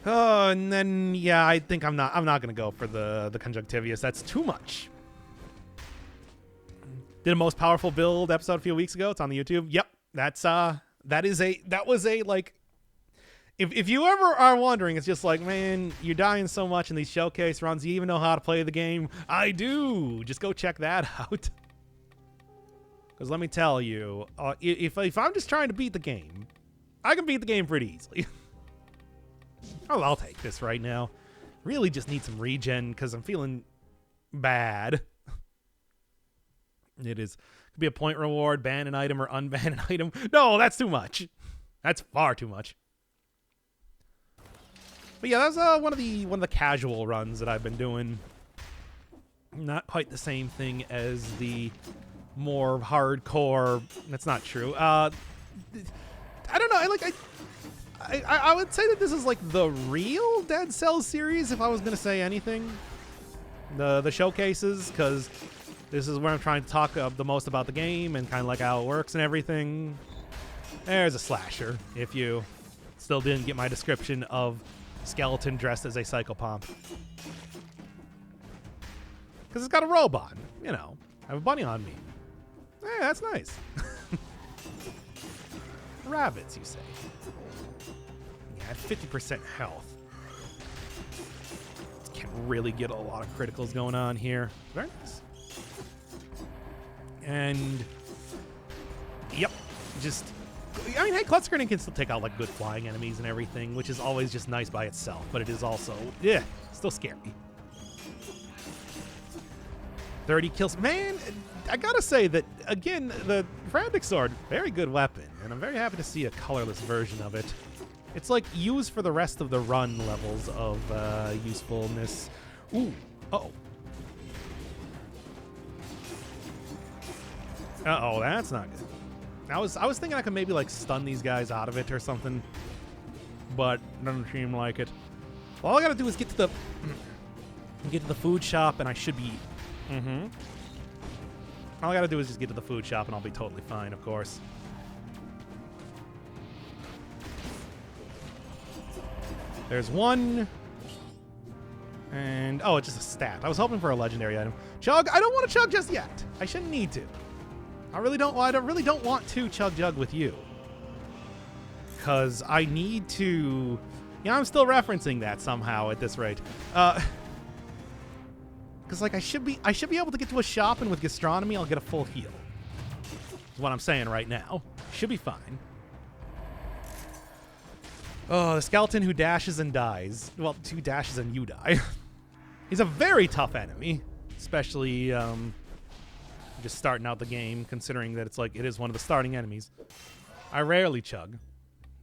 Oh, and then yeah, I think I'm not gonna go for the Conjunctivius. That's too much. Did a most powerful build episode a few weeks ago. It's on the YouTube. Yep, that was a like. If you ever are wondering, it's just like, man, you're dying so much in these showcase runs. Do you even know how to play the game? I do. Just go check that out. Because let me tell you, if I'm just trying to beat the game, I can beat the game pretty easily. Oh, I'll take this right now. Really just need some regen because I'm feeling bad. It could be a point reward, ban an item or unban an item. No, that's too much. That's far too much. But yeah, that's one of the casual runs that I've been doing. Not quite the same thing as the more hardcore. That's not true. I don't know. I would say that this is like the real Dead Cells series if I was gonna say anything. The showcases, because this is where I'm trying to talk the most about the game and kind of like how it works and everything. There's a slasher. If you still didn't get my description of skeleton dressed as a psychopomp. Because it's got a robe on, you know. I have a bunny on me. Hey, that's nice. Rabbits, you say. Yeah, 50% health. Can't really get a lot of criticals going on here. Very nice. And yep, just I mean, hey, Klutz Grenade can still take out like good flying enemies and everything, which is always just nice by itself, but it is also, yeah, still scary. 30 kills. Man, I gotta say that, again, the Frantic Sword, very good weapon, and I'm very happy to see a colorless version of it. It's like used for the rest of the run levels of usefulness. Ooh, uh-oh. Uh-oh, that's not good. I was thinking I could maybe like stun these guys out of it or something, but doesn't seem like it. All I gotta do is get to the food shop, and I should be. All I gotta do is just get to the food shop, and I'll be totally fine, of course. There's one. And, oh, it's just a stat. I was hoping for a legendary item. Chug, I don't want to chug just yet. I shouldn't need to. I really don't want to chug jug with you. Because I need to... Yeah, I'm still referencing that somehow at this rate. Because, like, I should be able to get to a shop, and with gastronomy, I'll get a full heal. Is what I'm saying right now. Should be fine. Oh, the skeleton who dashes and dies. Well, 2 dashes and you die. He's a very tough enemy, especially just starting out the game, considering that it's like it is one of the starting enemies. I rarely chug.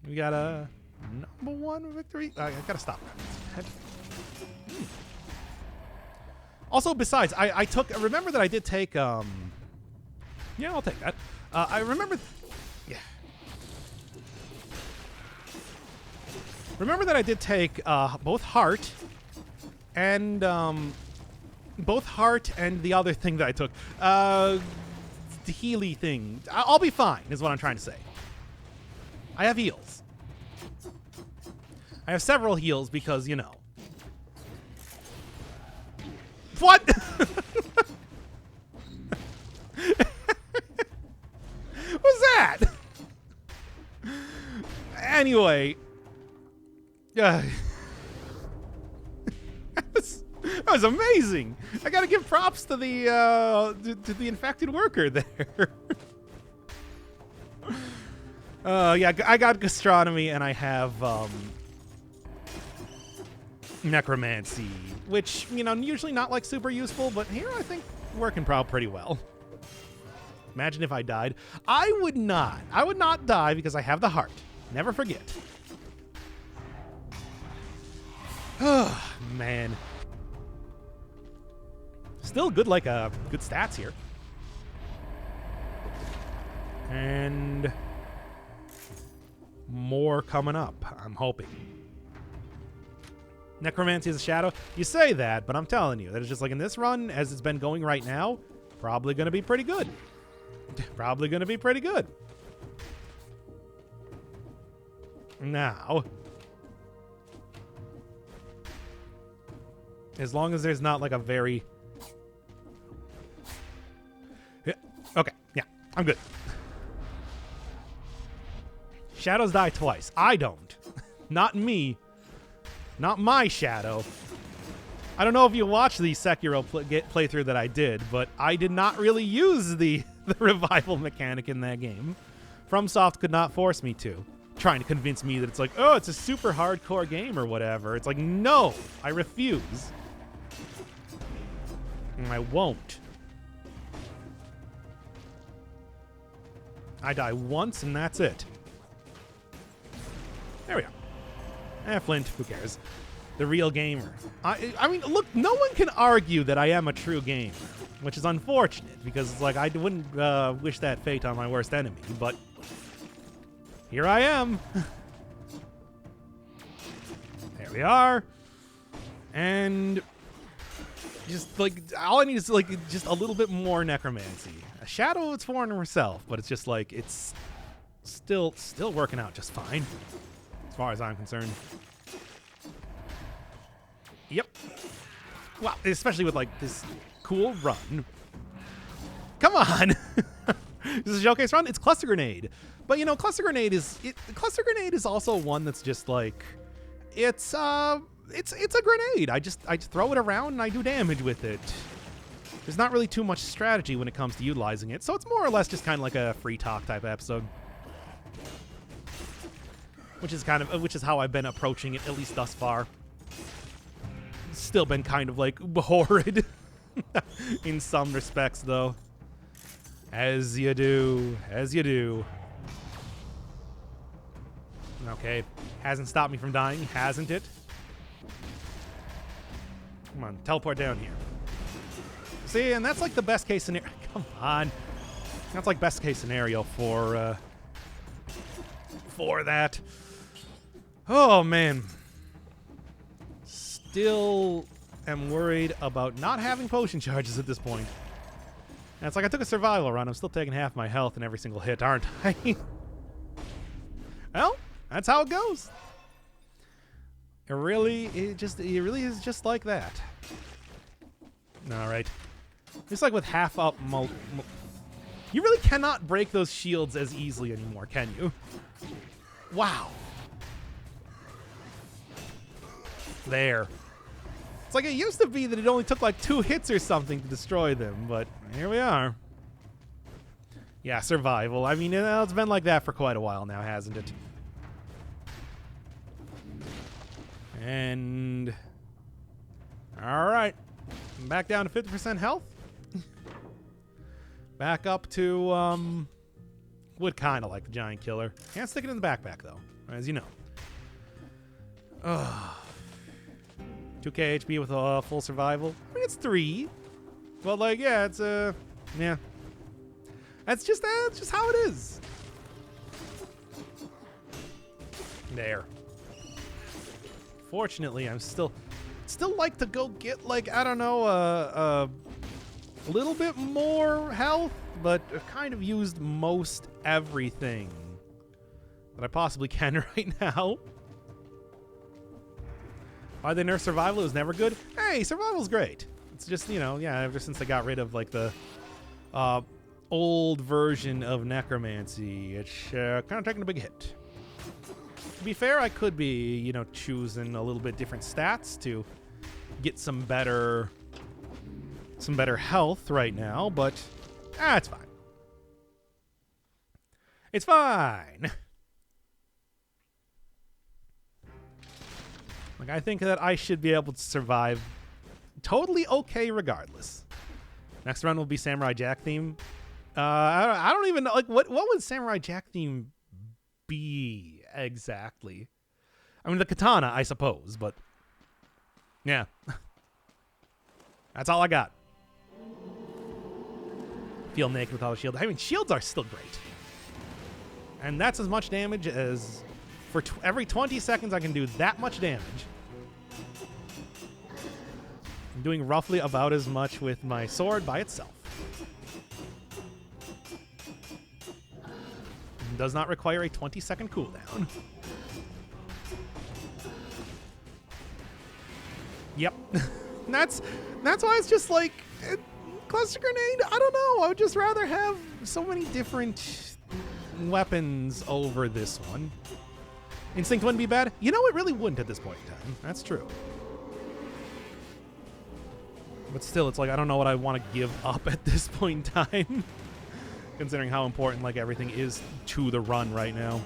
We got a #1 victory. I gotta stop that. Also, besides, I took. Remember that I did take. Yeah, I'll take that. I remember. Yeah. Remember that I did take both heart and the other thing that I took, the Healy thing. I'll be fine, is what I'm trying to say. I have heals. I have several heals because, you know. What? What's that? Anyway. That was amazing. I gotta give props to the infected worker there. Yeah, I got gastronomy and I have necromancy, which, you know, usually not like super useful, but here I think working pretty well. Imagine if I died. I would not die because I have the heart. Never forget. Oh, man. Still good, like, good stats here. And more coming up, I'm hoping. Necromancy is a shadow. You say that, but I'm telling you, that it's just like in this run, as it's been going right now, probably going to be pretty good. Probably going to be pretty good. Now, as long as there's not like a very... Okay, yeah, I'm good. Shadows die twice. I don't. Not me. Not my shadow. I don't know if you watched the Sekiro playthrough that I did, but I did not really use the revival mechanic in that game. FromSoft could not force me to. Trying to convince me that it's like, oh, it's a super hardcore game or whatever. It's like, no, I refuse. And I won't. I die once and that's it. There we go. Flint, who cares? The real gamer. I mean, look, no one can argue that I am a true gamer, which is unfortunate because it's like I wouldn't wish that fate on my worst enemy, but here I am. There we are. And just like all I need is like just a little bit more necromancy. A shadow, it's for herself, but it's just like it's still working out just fine, as far as I'm concerned. Yep. Wow, especially with like this cool run. Come on. This is a showcase run. It's Cluster Grenade, but you know, Cluster Grenade is also one that's just like it's a grenade. I just throw it around and I do damage with it. There's not really too much strategy when it comes to utilizing it, so it's more or less just kind of like a free talk type episode. Which is how I've been approaching it, at least thus far. Still been kind of like horrid in some respects, though. As you do. As you do. Okay. Hasn't stopped me from dying, hasn't it? Come on, teleport down here. See, and that's like the best case scenario. Come on. That's like best case scenario for that. Oh, man. Still am worried about not having potion charges at this point. And it's like I took a survival run. I'm still taking half my health in every single hit, aren't I? Well, that's how it goes. It really is just like that. All right. Just like with half up you really cannot break those shields as easily anymore, can you? Wow. There. It's like it used to be that it only took like 2 hits or something to destroy them, but here we are. Yeah, survival. I mean, it's been like that for quite a while now, hasn't it? And... Alright. Back down to 50% health. Back up to, would kind of like the giant killer. Can't stick it in the backpack, though, as you know. Ugh. 2k HP with a full survival. I mean, it's 3. But, like, yeah, it's, yeah. That's just how it is. There. Fortunately, I'm still like to go get, like, I don't know, a little bit more health, but I've kind of used most everything that I possibly can right now. Why they nerf survival? It was never good. Hey, survival's great. It's just, you know, yeah, ever since they got rid of, like, the old version of necromancy, it's kind of taking a big hit. To be fair, I could be, you know, choosing a little bit different stats to get some better health right now, but it's fine. It's fine. Like, I think that I should be able to survive totally okay regardless. Next run will be Samurai Jack theme. I don't even know, like, what would Samurai Jack theme be exactly? I mean, the katana, I suppose, but yeah. That's all I got. Feel naked without a shield. I mean, shields are still great. And that's as much damage as... For every 20 seconds, I can do that much damage. I'm doing roughly about as much with my sword by itself. It does not require a 20-second cooldown. Yep. That's why it's just like... Cluster grenade, I don't know. I would just rather have so many different weapons over this one. Instinct wouldn't be bad? You know, it really wouldn't at this point in time. That's true. But still, it's like, I don't know what I want to give up at this point in time. Considering how important, like, everything is to the run right now.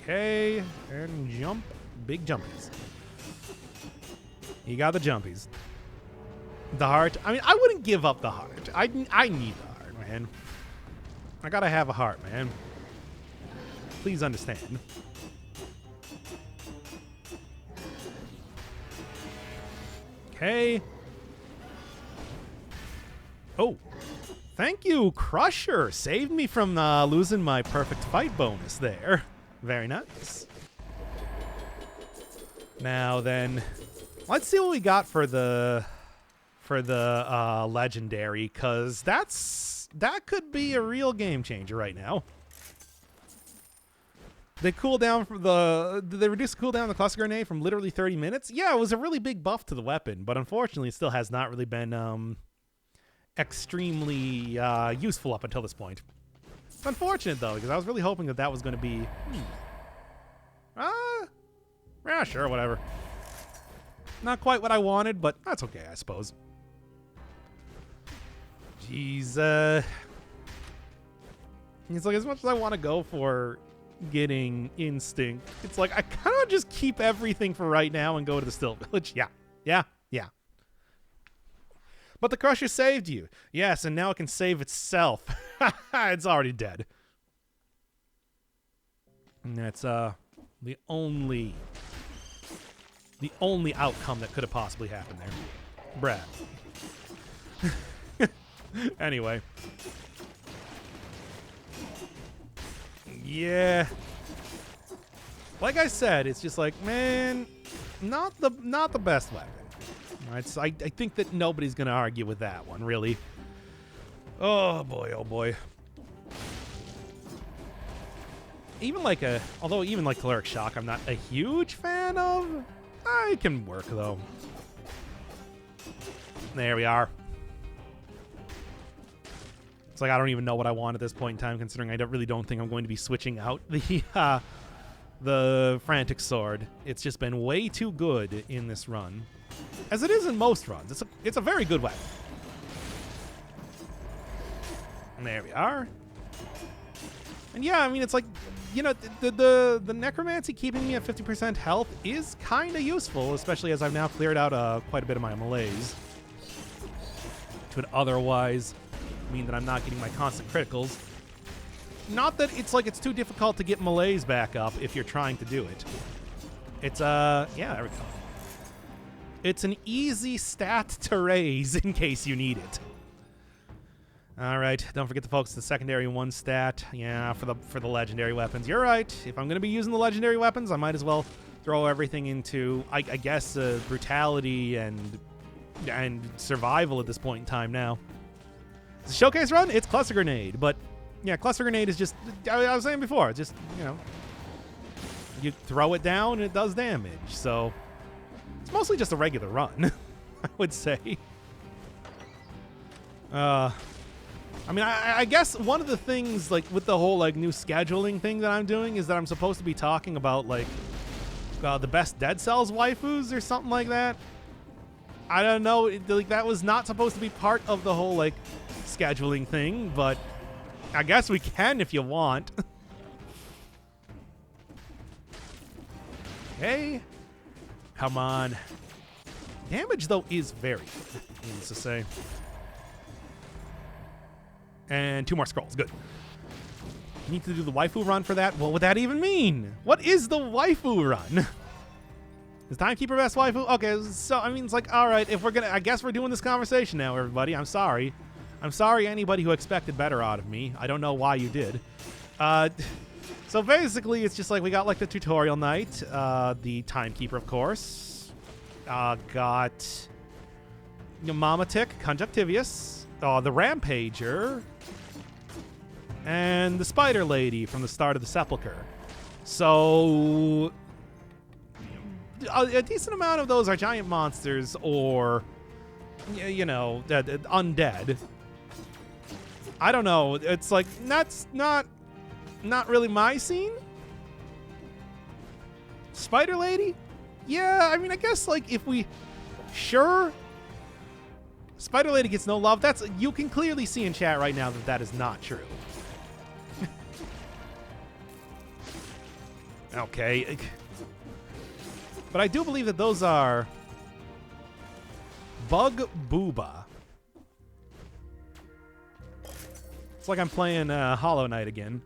Okay, and jump. Big jumpies. You got the jumpies. The heart. I mean, I wouldn't give up the heart. I need the heart, man. I gotta have a heart, man. Please understand. Okay. Oh. Thank you, Crusher. Saved me from losing my perfect fight bonus there. Very nice. Now then, let's see what we got for the legendary, because that could be a real game changer right now. They cool down from did they reduce the cooldown of the cluster grenade from literally 30 minutes? Yeah, it was a really big buff to the weapon, but unfortunately it still has not really been extremely useful up until this point. It's unfortunate though, because I was really hoping that was going to be yeah, sure, whatever. Not quite what I wanted, but that's okay, I suppose. Jeez, it's like, as much as I want to go for getting instinct, it's like I kind of just keep everything for right now and go to the Still Village. Yeah. But the Crusher saved you. Yes, and now it can save itself. It's already dead. And that's the only outcome that could have possibly happened there. Brad. Anyway. Yeah. Like I said, it's just like, man, not the best weapon. Right, so I think that nobody's gonna argue with that one, really. Oh boy, oh boy. Even like Caloric Shock, I'm not a huge fan of. I can work though. There we are. It's like I don't even know what I want at this point in time, considering I really don't think I'm going to be switching out the Frantic Sword. It's just been way too good in this run, as it is in most runs. It's a very good weapon. And there we are. And yeah, I mean, it's like, you know, the Necromancy keeping me at 50% health is kind of useful, especially as I've now cleared out quite a bit of my malaise. Which would otherwise mean that I'm not getting my constant criticals. Not that it's like it's too difficult to get malaise back up if you're trying to do it. It's, yeah, there we go. It's an easy stat to raise in case you need it. All right, don't forget to focus the secondary 1 stat. Yeah, for the legendary weapons. You're right. If I'm going to be using the legendary weapons, I might as well throw everything into, I guess, brutality and survival at this point in time now. It's a showcase run. It's Cluster Grenade, but yeah, Cluster Grenade is just, I was saying before, it's just, you know, you throw it down and it does damage. So it's mostly just a regular run, I would say. I mean, I guess one of the things, like, with the whole, like, new scheduling thing that I'm doing is that I'm supposed to be talking about, like, the best Dead Cells waifus or something like that. I don't know. Like, that was not supposed to be part of the whole, like, scheduling thing, but I guess we can if you want. Okay. Come on. Damage, though, is very good, needless to say. And 2 more scrolls. Good. Need to do the waifu run for that? What would that even mean? What is the waifu run? Is Timekeeper best waifu? Okay, so, I mean, it's like, all right, if we're gonna, I guess we're doing this conversation now, everybody. I'm sorry. I'm sorry anybody who expected better out of me. I don't know why you did. So basically, it's just like we got, like, the tutorial night. The Timekeeper, of course. Got Mamatic, Conjunctivius. The Rampager. And the Spider Lady from the start of the Sepulchre. So a decent amount of those are giant monsters or, you know, undead. I don't know. It's like, that's not really my scene. Spider Lady? Yeah, I mean, I guess, like, if we... Sure. Spider Lady gets no love. That's, you can clearly see in chat right now that that is not true. Okay. But I do believe that those are Bug Booba. It's like I'm playing Hollow Knight again.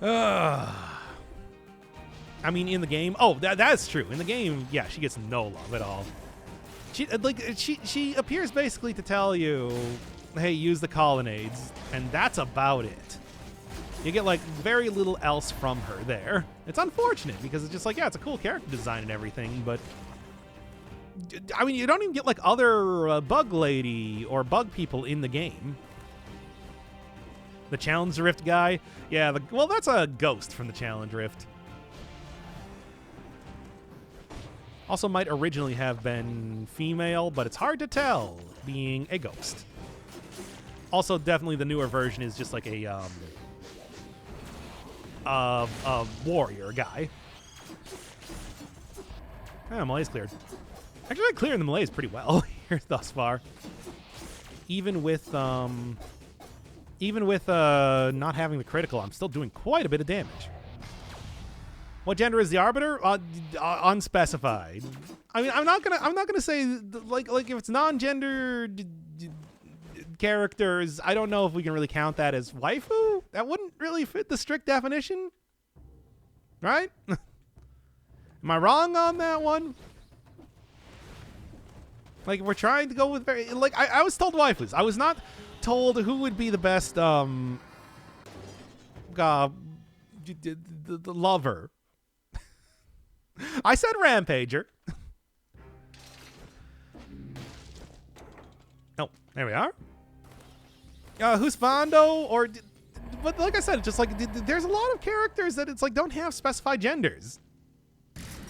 I mean, in the game... Oh, that's true. In the game, yeah, she gets no love at all. She appears basically to tell you, hey, use the colonnades, and that's about it. You get, like, very little else from her there. It's unfortunate, because it's just like, yeah, it's a cool character design and everything, but... I mean, you don't even get, like, other Bug Lady or Bug people in the game. The Challenge Rift guy? Yeah, well, that's a ghost from the Challenge Rift. Also might originally have been female, but it's hard to tell, being a ghost. Also, definitely the newer version is just like a warrior guy. Ah, Malay's cleared. Actually, I'm clearing the Malays pretty well here thus far. Even with not having the critical, I'm still doing quite a bit of damage. What gender is the Arbiter? Unspecified. I mean, I'm not gonna say like if it's non-gender characters. I don't know if we can really count that as waifu. That wouldn't really fit the strict definition, right? Am I wrong on that one? Like, we're trying to go with very like I was told waifus. I was not told who would be the best the lover. I said Rampager. Oh, there we are. Who's Vondo? Or, but like I said, just like there's a lot of characters that it's like don't have specified genders,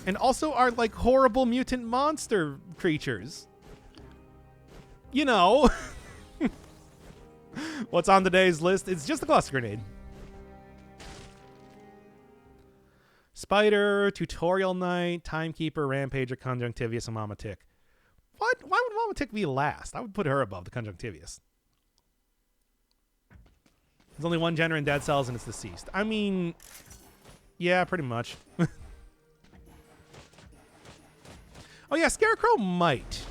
and also are like horrible mutant monster creatures. You know, what's on today's list? It's just a cluster grenade. Spider, Tutorial Knight, Timekeeper, Rampager, Conjunctivius, and Mama Tick. What? Why would Mama Tick be last? I would put her above the Conjunctivius. There's only one gender in Dead Cells, and it's deceased. I mean, yeah, pretty much. Oh yeah, Scarecrow might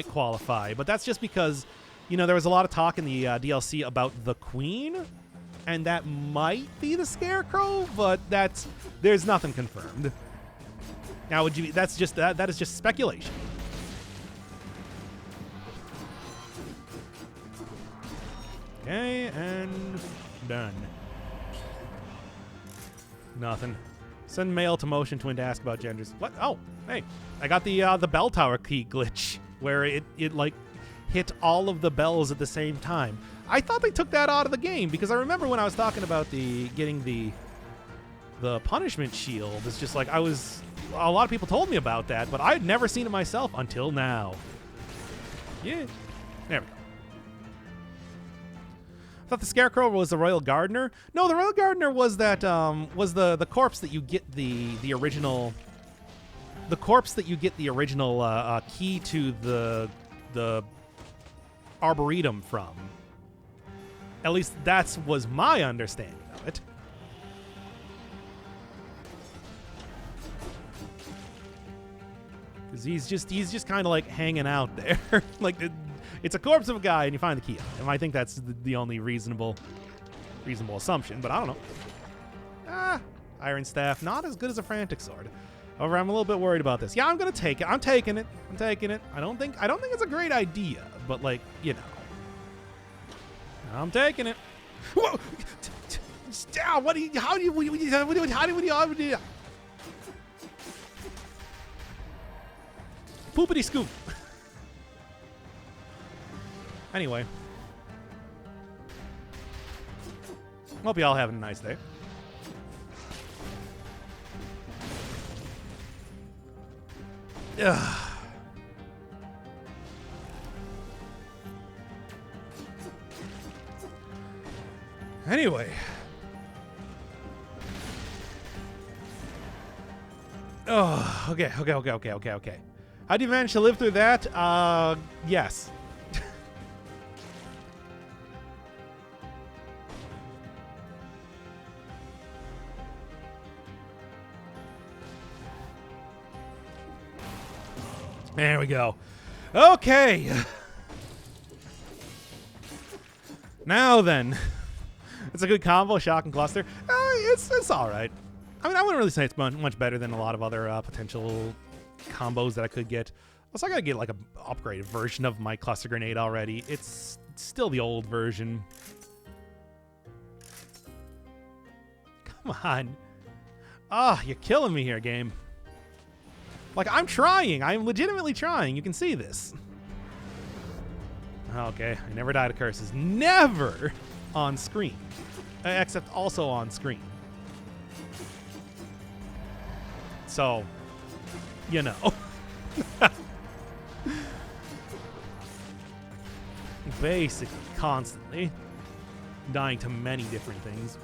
qualify, but that's just because, you know, there was a lot of talk in the DLC about the Queen, and that might be the Scarecrow, but there's nothing confirmed. Now, that is just speculation. Okay, and done. Nothing. Send mail to Motion Twin to ask about genders. What? Oh, hey, I got the bell tower key glitch where it like hit all of the bells at the same time. I thought they took that out of the game because I remember when I was talking about getting the punishment shield. It's just like a lot of people told me about that, but I had never seen it myself until now. Yeah, there we go. I thought the Scarecrow was the Royal Gardener. No, the Royal Gardener was that was the corpse that you get the original. The corpse that you get the original key to the Arboretum from. At least that was my understanding of it. Because he's just kind of like hanging out there, like it's a corpse of a guy, and you find the key on him. I think that's the only reasonable assumption, but I don't know. Iron Staff, not as good as a Frantic Sword. However, I'm a little bit worried about this. Yeah, I'm gonna take it. I'm taking it. I don't think it's a great idea, but like, you know, I'm taking it. Whoa! How do you? Poopity scoop. Anyway, hope y'all having a nice day. Ugh. Anyway. Oh, okay. How do you manage to live through that? Yes. There we go. Okay. Now then. It's a good combo, Shock and Cluster. It's all right. I mean, I wouldn't really say it's much better than a lot of other potential combos that I could get. Also, I gotta get like an upgraded version of my Cluster Grenade already. It's still the old version. Come on. You're killing me here, game. Like, I'm trying. I'm legitimately trying. You can see this. Okay, I never died to curses. Never on screen. Except also on screen. So, you know. Basically, constantly. Dying to many different things.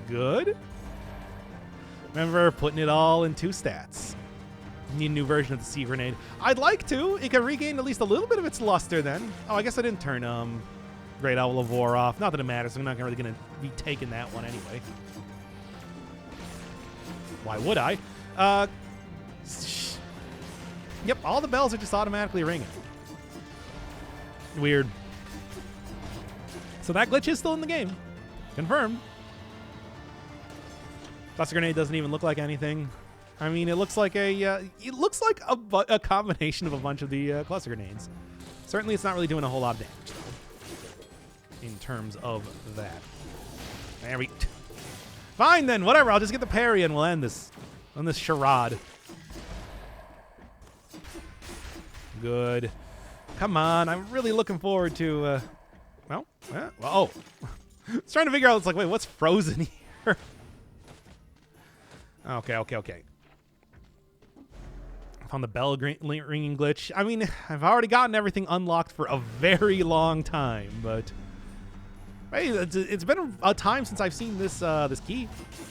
Good. Remember putting it all in 2 stats. Need a new version of the Sea Grenade. I'd like to. It can regain at least a little bit of its luster then. Oh, I guess I didn't turn Great Owl of War off. Not that it matters. I'm not really going to be taking that one anyway. Why would I? Yep, all the bells are just automatically ringing. Weird. So that glitch is still in the game. Confirmed. Cluster grenade doesn't even look like anything. I mean, it looks like a combination of a bunch of the cluster grenades. Certainly, it's not really doing a whole lot of damage though, in terms of that. There we. Fine then, whatever. I'll just get the parry and we'll end this on this charade. Good. Come on, I'm really looking forward to. Well, oh, I was trying to figure out. It's like, wait, what's frozen here? Okay. Found the bell ringing glitch. I mean, I've already gotten everything unlocked for a very long time, but hey, it's been a time since I've seen this this key.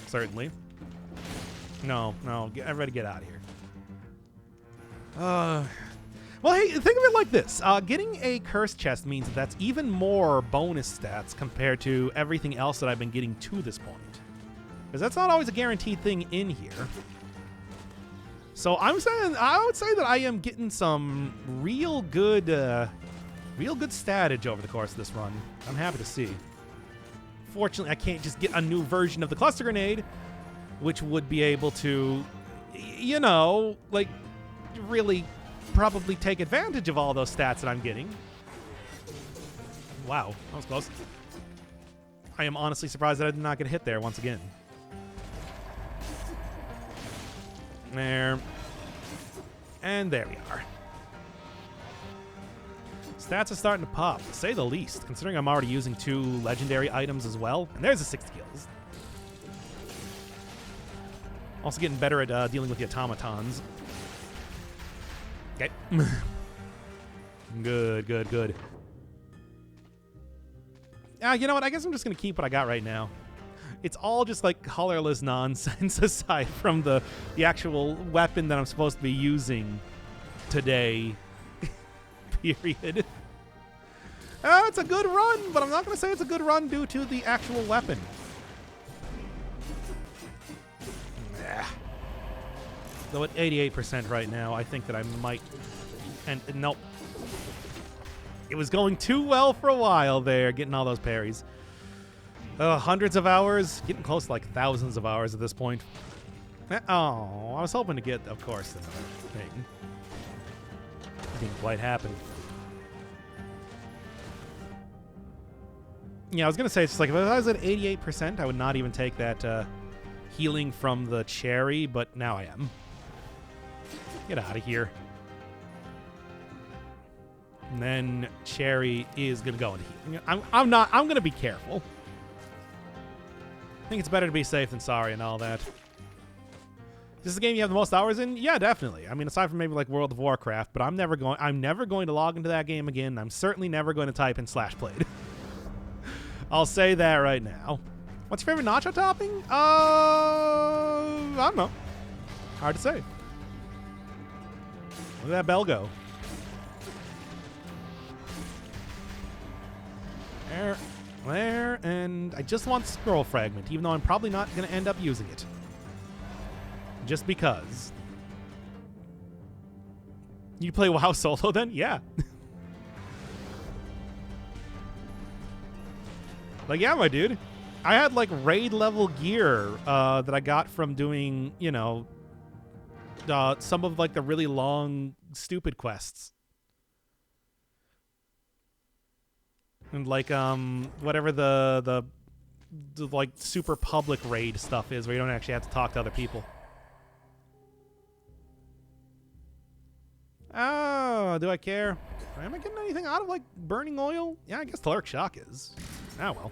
Certainly. No, everybody get out of here. Well, hey, think of it like this. Getting a curse chest means that's even more bonus stats compared to everything else that I've been getting to this point. Because that's not always a guaranteed thing in here. So I would say that I am getting some real good statage over the course of this run. I'm happy to see. Fortunately, I can't just get a new version of the cluster grenade, which would be able to, you know, like, really probably take advantage of all those stats that I'm getting. Wow, that was close. I am honestly surprised that I did not get hit there once again. There. And there we are. Stats are starting to pop, to say the least, considering I'm already using 2 legendary items as well. And there's the 6 kills. Also getting better at dealing with the automatons. Okay. Good. You know what? I guess I'm just going to keep what I got right now. It's all just like colorless nonsense aside from the actual weapon that I'm supposed to be using today. Period. It's a good run, but I'm not going to say it's a good run due to the actual weapon. Though at 88% right now, I think that I might... And nope. It was going too well for a while there, getting all those parries. Hundreds of hours, getting close to like thousands of hours at this point. Oh, I was hoping to get, of course, the thing. Didn't quite happen. Yeah, I was going to say, it's just like, if I was at 88%, I would not even take that healing from the cherry, but now I am. Get out of here. And then cherry is going to go into healing. I'm going to be careful. I think it's better to be safe than sorry and all that. Is this the game you have the most hours in? Yeah, definitely. I mean, aside from maybe like World of Warcraft, but I'm never going to log into that game again. I'm certainly never going to type in /played. I'll say that right now. What's your favorite nacho topping? I don't know. Hard to say. Look at that bell go. There, and I just want Scroll Fragment, even though I'm probably not going to end up using it. Just because. You play WoW solo then? Yeah. Like, yeah, my dude. I had, like, raid level gear that I got from doing, you know, some of, like, the really long, stupid quests. And like whatever the like super public raid stuff is, where you don't actually have to talk to other people. Oh, do I care? Am I getting anything out of like burning oil? Yeah, I guess Telluric Shock is. Ah well.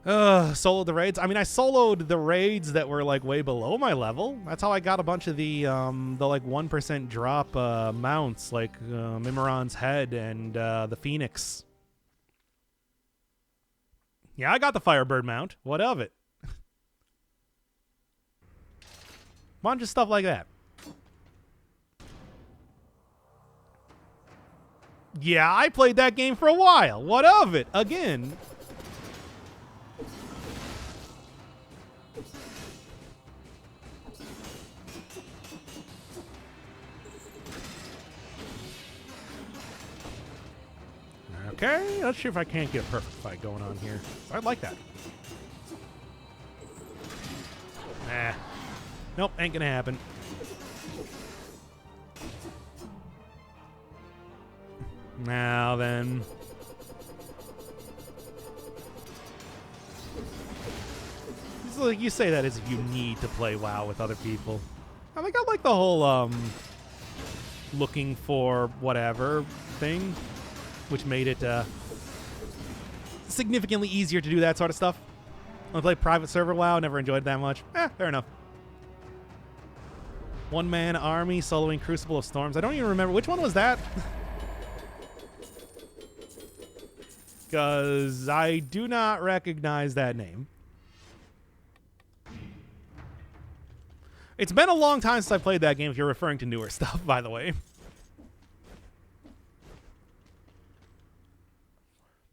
Soloed the raids. I mean, I soloed the raids that were like way below my level. That's how I got a bunch of the like 1% drop mounts, like Mimiron's Head and the Phoenix. Yeah, I got the Firebird mount. What of it? Bunch of stuff like that. Yeah, I played that game for a while. What of it? Again. Okay, let's see if I can't get a perfect fight going on here. I'd like that. Nah. Nope, ain't gonna happen. Now then. It's like you say that as if you need to play WoW with other people. I like the whole looking for whatever thing, which made it significantly easier to do that sort of stuff. I play private server WoW, never enjoyed it that much. Fair enough. One-man army soloing Crucible of Storms. I don't even remember. Which one was that? Because I do not recognize that name. It's been a long time since I played that game, if you're referring to newer stuff, by the way.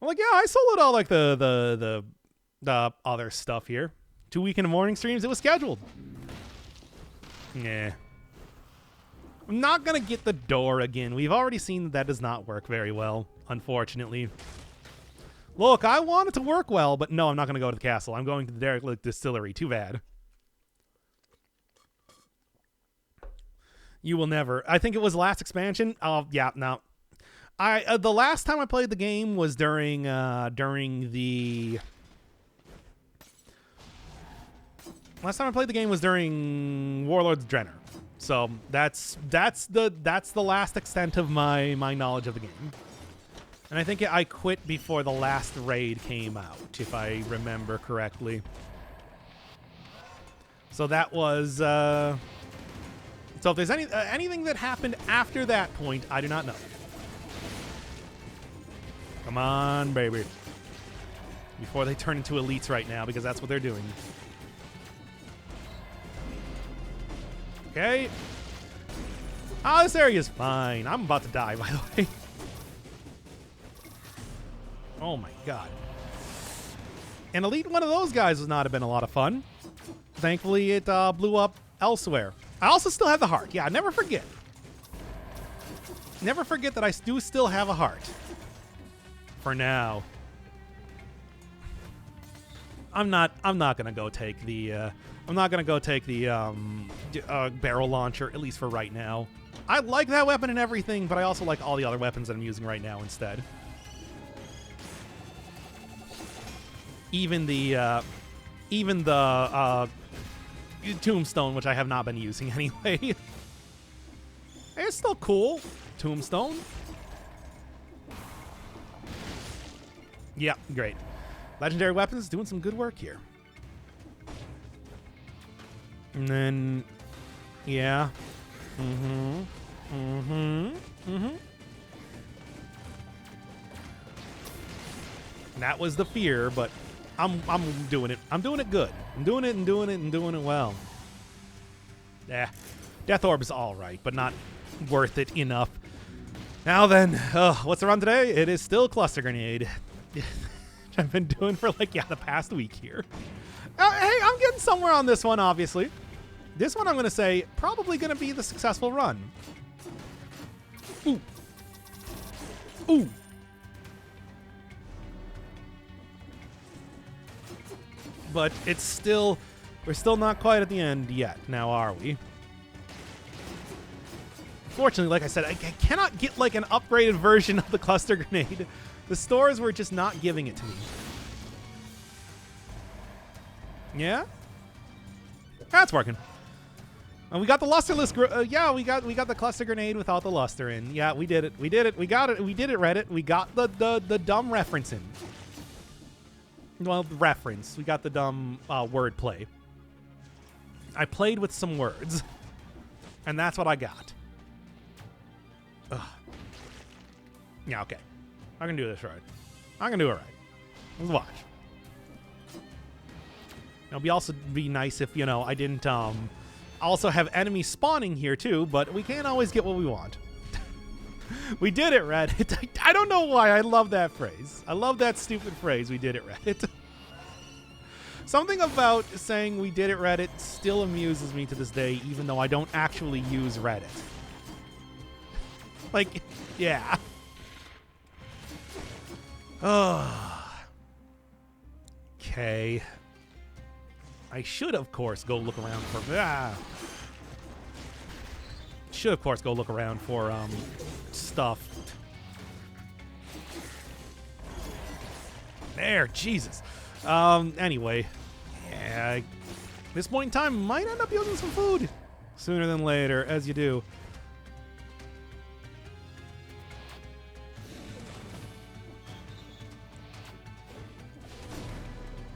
I'm like, yeah, I soloed all like the other stuff here. 2 week in the morning streams, it was scheduled. Yeah. I'm not going to get the door again. We've already seen that does not work very well, unfortunately. Look, I want it to work well, but no, I'm not going to go to the castle. I'm going to the Derek Distillery. Too bad. You will never. I think it was last expansion. Oh, yeah, no. The last time I played the game was during the... Last time I played the game was during Warlords of Draenor. So that's the last extent of my knowledge of the game. And I think I quit before the last raid came out, if I remember correctly. So that was so if there's anything that happened after that point, I do not know. Come on, baby. Before they turn into elites right now, because that's what they're doing. Okay. Oh, this area is fine. I'm about to die, by the way. Oh my god. An elite one of those guys would not have been a lot of fun. Thankfully, it blew up elsewhere. I also still have the heart. Yeah, never forget. Never forget that I do still have a heart. For now. I'm not gonna go take the barrel launcher, at least for right now. I like that weapon and everything, but I also like all the other weapons that I'm using right now instead. Even the tombstone, which I have not been using anyway. It's still cool. Tombstone. Yeah, great. Legendary weapons doing some good work here. And then, yeah. That was the fear, but I'm doing it. I'm doing it good. I'm doing it and doing it and doing it well. Yeah. Death Orb is all right, but not worth it enough. Now then, what's the run today? It is still Cluster Grenade. I've been doing for the past week here. Hey, I'm getting somewhere on this one, obviously. This one I'm going to say probably going to be the successful run. Ooh. Ooh. But it's still, we're still not quite at the end yet, now are we? Fortunately, like I said, I cannot get an upgraded version of the Cluster Grenade. The stores were just not giving it to me. Yeah? That's working. We got the lusterless. Yeah, we got the Cluster Grenade without the luster in. Yeah, we did it. We did it. We got it. We did it, Reddit. We got the dumb reference in. Well, reference. We got the dumb wordplay. I played with some words. And that's what I got. Ugh. Yeah, okay. I can do this right. I can do it right. Let's watch. It'll also be nice if, I didn't also have enemies spawning here too, but we can't always get what we want. We did it, Reddit. I don't know why. I love that phrase. I love that stupid phrase, we did it, Reddit. Something about saying we did it, Reddit still amuses me to this day, even though I don't actually use Reddit. Oh. Okay. I should, of course, go look around for... Should, of course, go look around for stuff. There, Jesus. Anyway. Yeah, this point in time, might end up using some food. Sooner than later, as you do.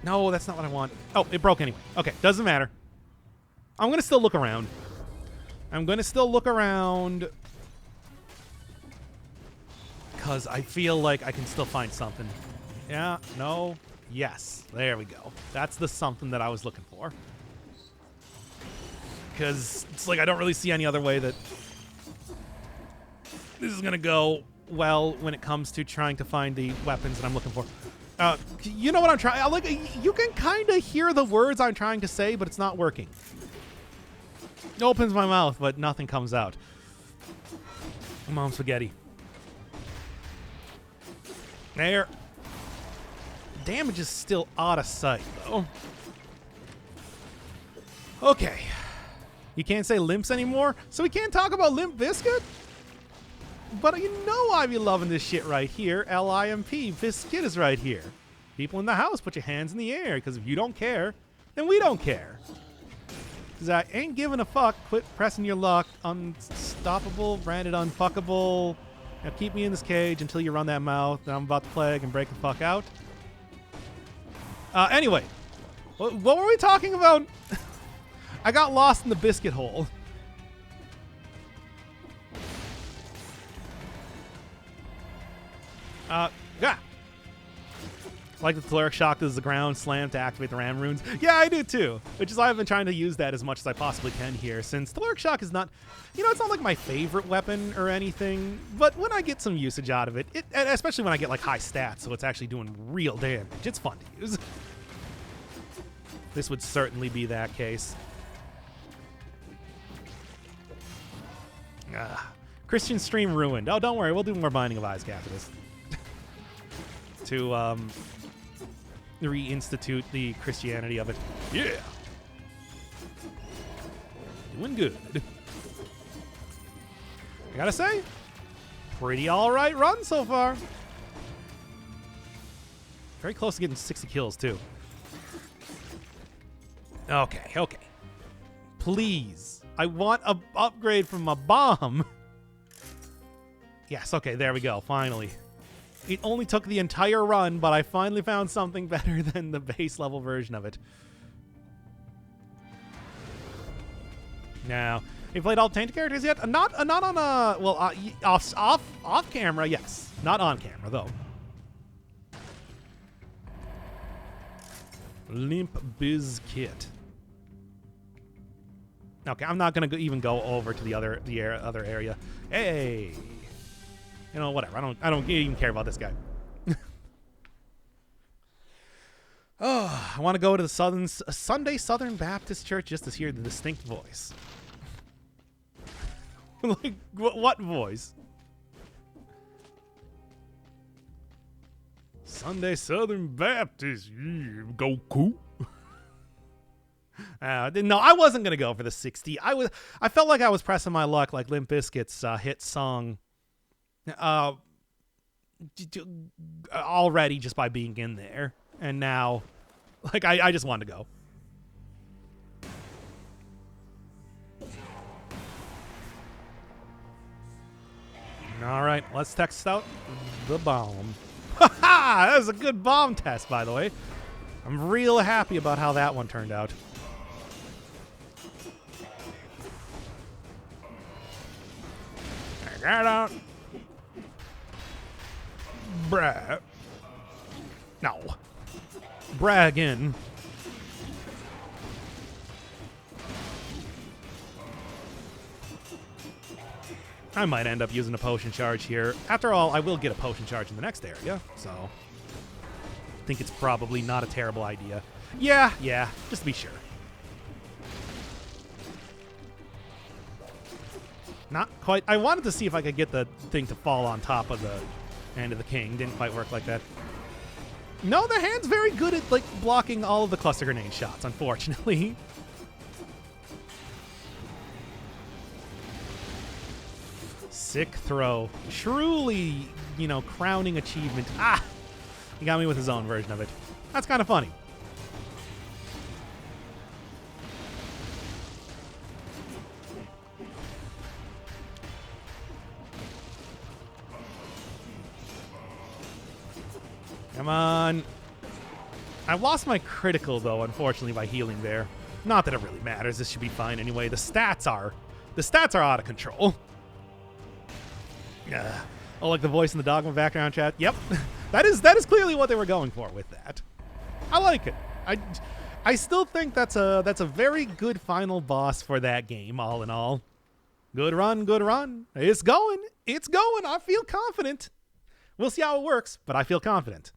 No, that's not what I want. Oh, it broke anyway. Okay, doesn't matter. I'm going to still look around. Because I feel like I can still find something. Yeah, no, yes. There we go. That's the something that I was looking for. Because it's like I don't really see any other way that this is going to go well when it comes to trying to find the weapons that I'm looking for. You know what I'm trying? Like, you can kind of hear the words I'm trying to say, but it's not working. It opens my mouth, but nothing comes out. Mom spaghetti. There. Damage is still out of sight, though. Okay. You can't say limps anymore, so we can't talk about Limp Bizkit? But you know I be loving this shit right here. L-I-M-P. Bizkit is right here. People in the house, put your hands in the air, because if you don't care, then we don't care. Because I ain't giving a fuck. Quit pressing your luck. Unstoppable, branded unfuckable. Now keep me in this cage until you run that mouth that I'm about to plague and break the fuck out. Anyway. What were we talking about? I got lost in the biscuit hole. Yeah. Like the Telluric Shock does the ground slam to activate the Ram runes. Yeah, I do too. Which is why I've been trying to use that as much as I possibly can here, since Telluric Shock is not, it's not like my favorite weapon or anything, but when I get some usage out of it, especially when I get like high stats, so it's actually doing real damage, it's fun to use. This would certainly be that case. Christian stream ruined. Oh, don't worry, we'll do more Binding of Isaac after this. To reinstitute the Christianity of it. Yeah. Doing good. I gotta say, pretty alright run so far. Very close to getting 60 kills, too. Okay. Please. I want an upgrade from my bomb. Yes, okay, there we go, finally. It only took the entire run, but I finally found something better than the base level version of it. Now, have you played all Tainted characters yet? Not on off camera, yes. Not on camera though. Limp Bizkit. Okay, I'm not gonna even go over to the other area. Hey. Whatever. I don't even care about this guy. Oh, I want to go to the Sunday Southern Baptist Church just to hear the distinct voice. Like, what voice? Sunday Southern Baptist. Yeah, go cool. No, I wasn't gonna go for the 60. I felt like I was pressing my luck, like Limp Bizkit's hit song. Already just by being in there, and now, like, I just wanted to go. All right, let's test out the bomb. Ha! That was a good bomb test, by the way. I'm real happy about how that one turned out. Get out. Brag. No. Bragging. I might end up using a potion charge here. After all, I will get a potion charge in the next area, so I think it's probably not a terrible idea. Yeah, just to be sure. Not quite. I wanted to see if I could get the thing to fall on top of the Hand of the King. Didn't quite work like that. No, the hand's very good at, like, blocking all of the cluster grenade shots, unfortunately. Sick throw. Truly, you know, crowning achievement. Ah! He got me with his own version of it. That's kind of funny. Come on. I lost my critical, though, unfortunately, by healing there. Not that it really matters. This should be fine anyway. The stats are out of control. Oh, like the voice in the Dogma background chat. Yep, that is clearly what they were going for with that. I like it. I still think that's a very good final boss for that game. All in all, good run, good run. It's going. I feel confident. We'll see how it works, but I feel confident.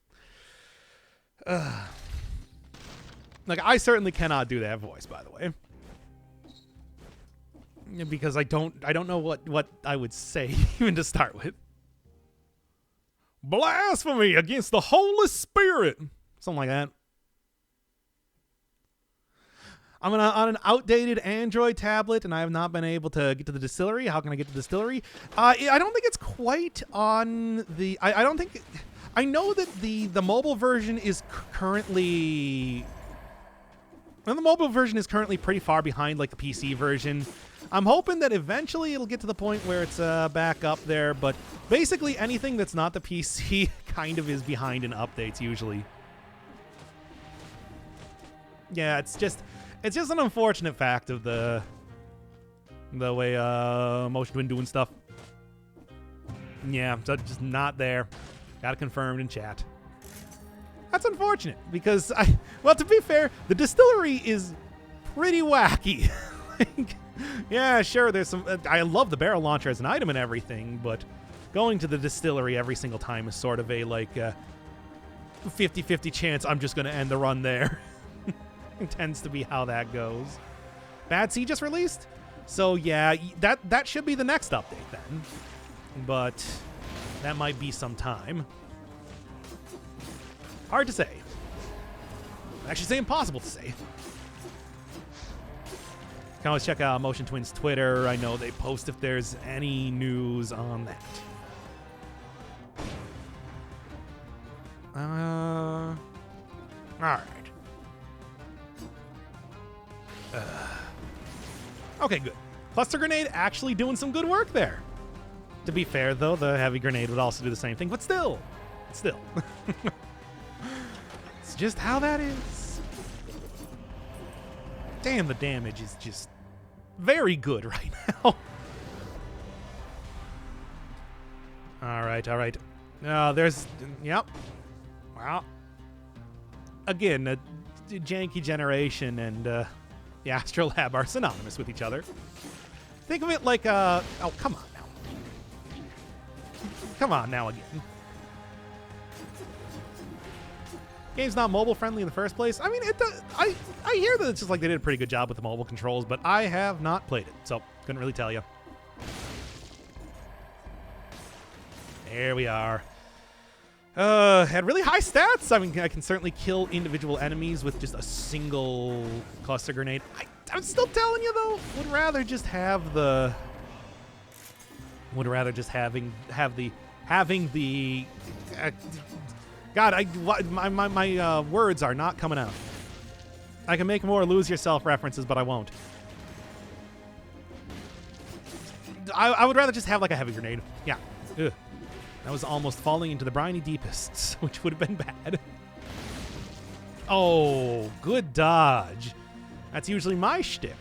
Like, I certainly cannot do that voice, by the way, because I don't know what I would say even to start with. Blasphemy against the Holy Spirit, something like that. I'm on an outdated Android tablet, and I have not been able to get to the distillery. How can I get to the distillery? I don't think it's quite on the. I don't think. I know that the mobile version is currently. And the mobile version is currently pretty far behind, like the PC version. I'm hoping that eventually it'll get to the point where it's back up there, but basically anything that's not the PC kind of is behind in updates usually. Yeah, it's just an unfortunate fact of the way Motion Twin doing stuff. Yeah, so just not there. Got it confirmed in chat. That's unfortunate because well, to be fair, the distillery is pretty wacky. Like, yeah, sure, there's some. I love the barrel launcher as an item and everything, but going to the distillery every single time is sort of a 50-50 chance I'm just going to end the run there. It tends to be how that goes. Bad Sea just released, so yeah, that should be the next update then, but that might be some time. Hard to say. Actually, say impossible to say. You can always check out Motion Twin's Twitter. I know they post if there's any news on that. All right. Okay, good. Cluster grenade actually doing some good work there. To be fair, though, the heavy grenade would also do the same thing, but still. It's just how that is. Damn, the damage is just very good right now. All right. Yep. Well, again, a janky generation and the Astrolab are synonymous with each other. Think of it like oh, come on now. Come on now again. Game's not mobile friendly in the first place. I mean, it does, I hear that it's just like they did a pretty good job with the mobile controls, but I have not played it, so couldn't really tell you. There we are. Had really high stats. I mean, I can certainly kill individual enemies with just a single cluster grenade. I'm still telling you though, would rather just have the. Having the. God, my words are not coming out. I can make more lose yourself references, but I won't. I would rather just have like a heavy grenade. Yeah. Ugh. That was almost falling into the briny deepists, which would have been bad. Oh, good dodge. That's usually my shtick.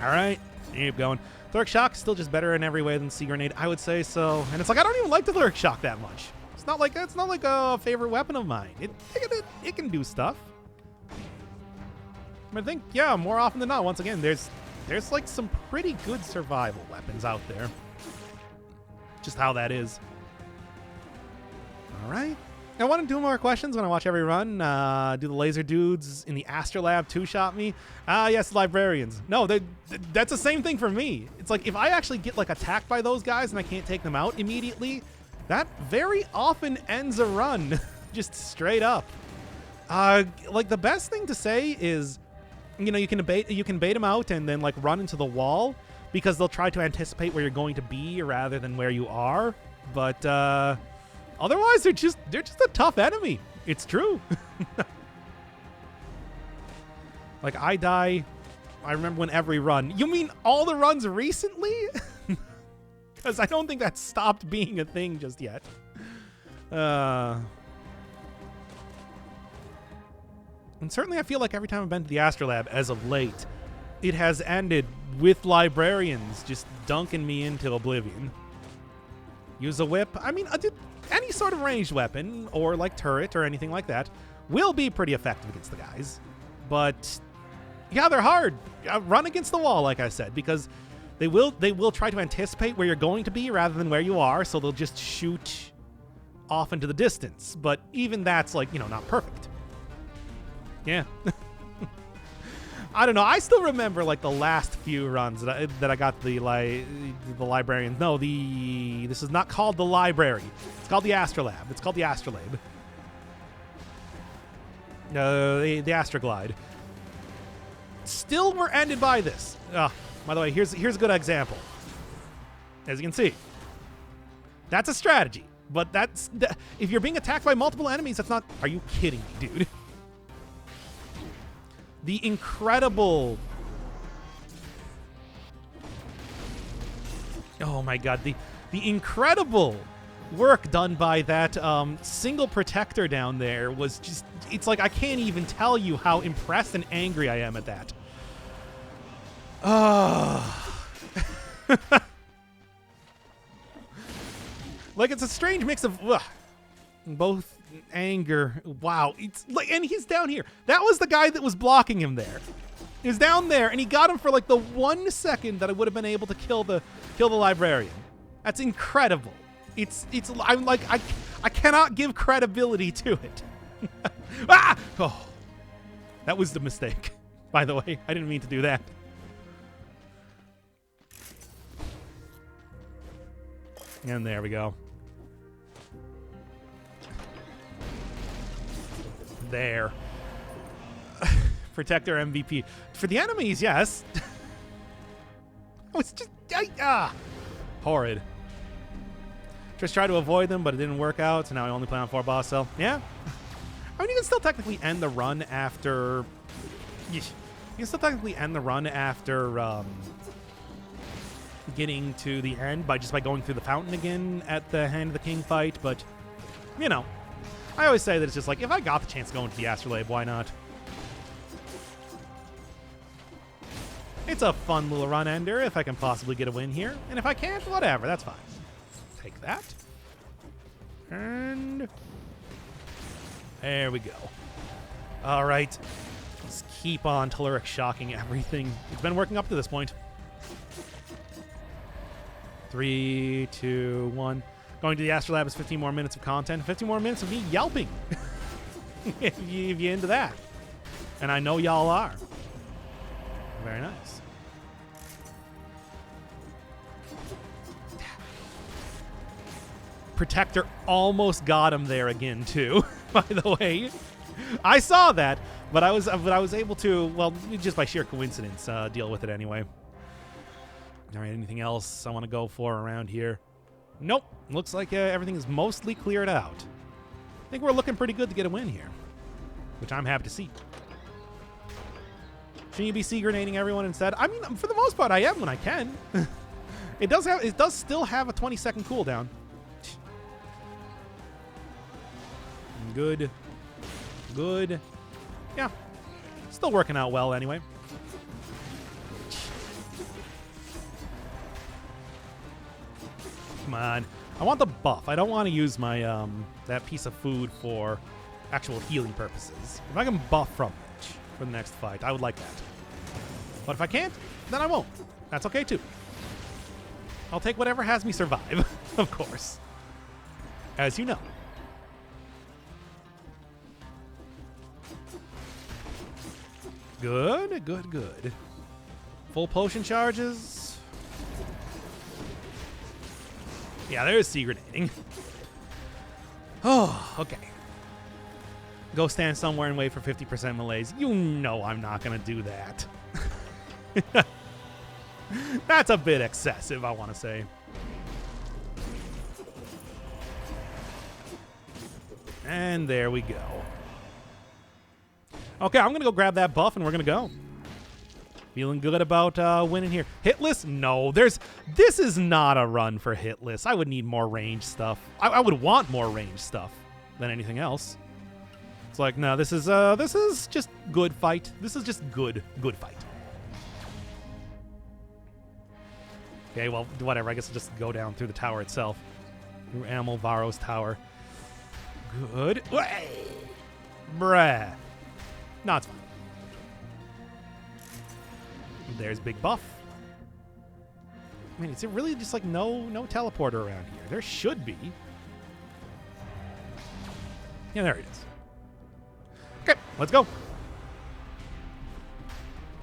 All right, keep going. Lurk Shock is still just better in every way than Sea Grenade, I would say so. And it's like I don't even like the Lurk Shock that much. It's not like a favorite weapon of mine. It can do stuff. I think, yeah, more often than not, once again, there's like some pretty good survival weapons out there. Just how that is. All right. I want to do more questions when I watch every run. Do the laser dudes in the Astrolab two-shot me? Yes, librarians. No, that's the same thing for me. It's like if I actually get like attacked by those guys and I can't take them out immediately, that very often ends a run, just straight up. Like the best thing to say is, you know, you can bait them out and then like run into the wall because they'll try to anticipate where you're going to be rather than where you are. But otherwise, they're just a tough enemy. It's true. Like I die. I remember when every run. You mean all the runs recently? Because I don't think that stopped being a thing just yet. And certainly I feel like every time I've been to the Astrolab as of late, it has ended with librarians just dunking me into oblivion. Use a whip. I mean, any sort of ranged weapon or like turret or anything like that will be pretty effective against the guys. But yeah, they're hard. Run against the wall, like I said, because they will try to anticipate where you're going to be rather than where you are, so they'll just shoot off into the distance. But even that's like, you know, not perfect. Yeah. I don't know. I still remember like the last few runs that I got the librarian. No, this is not called the library. It's called the Astrolab. It's called the Astrolabe. The Astroglide. Still, we're ended by this. By the way, here's a good example. As you can see, that's a strategy. But if you're being attacked by multiple enemies, that's not. Are you kidding me, dude? The incredible. Oh my god, the incredible work done by that single protector down there was just. It's like I can't even tell you how impressed and angry I am at that. Like it's a strange mix of both anger. Wow, it's like, and he's down here. That was the guy that was blocking him there. He was down there, and he got him for like the 1 second that I would have been able to kill the librarian. That's incredible. I'm like I cannot give credibility to it. Oh, that was the mistake. By the way, I didn't mean to do that. And there we go. There. Protector MVP. For the enemies, yes. It's just... horrid. Just try to avoid them, but it didn't work out, so now I only play on 4 boss cell. Yeah. I mean, you can still technically end the run after... You can still technically end the run after getting to the end by going through the fountain again at the Hand of the King fight, but, you know. I always say that it's just like, if I got the chance to go into the Astrolabe, why not? It's a fun little run ender if I can possibly get a win here. And if I can't, whatever, that's fine. Take that. And there we go. All right. Let's keep on Telluric shocking everything. It's been working up to this point. 3, 2, 1. Going to the Astrolab is 15 more minutes of content. 15 more minutes of me yelping. if you're into that. And I know y'all are. Very nice. Protector almost got him there again, too, by the way. I saw that, but I was able to, well, just by sheer coincidence, deal with it anyway. All right, anything else I want to go for around here? Nope. Looks like everything is mostly cleared out. I think we're looking pretty good to get a win here, which I'm happy to see. Shouldn't you be sea grenading everyone instead? I mean, for the most part, I am when I can. It does still have a 20-second cooldown. Good. Good. Yeah. Still working out well anyway. Come on. I want the buff. I don't want to use my that piece of food for actual healing purposes. If I can buff from it for the next fight, I would like that. But if I can't, then I won't. That's okay too. I'll take whatever has me survive, of course. As you know. Good, good, good. Full potion charges. Yeah, there's sea grenading. Oh, okay. Go stand somewhere and wait for 50% malaise. You know I'm not going to do that. That's a bit excessive, I want to say. And there we go. Okay, I'm going to go grab that buff and we're going to go. Feeling good about winning here. Hitless? No, this is not a run for hitless. I would need more range stuff. I would want more range stuff than anything else. It's like, no, this is just good fight. This is just good fight. Okay, well, whatever. I guess I'll just go down through the tower itself. Through Amalvaro's tower. Good. Bruh. No, it's fine. There's big buff. I mean, is it really just like no teleporter around here? There should be. Yeah, there it is. Okay, let's go.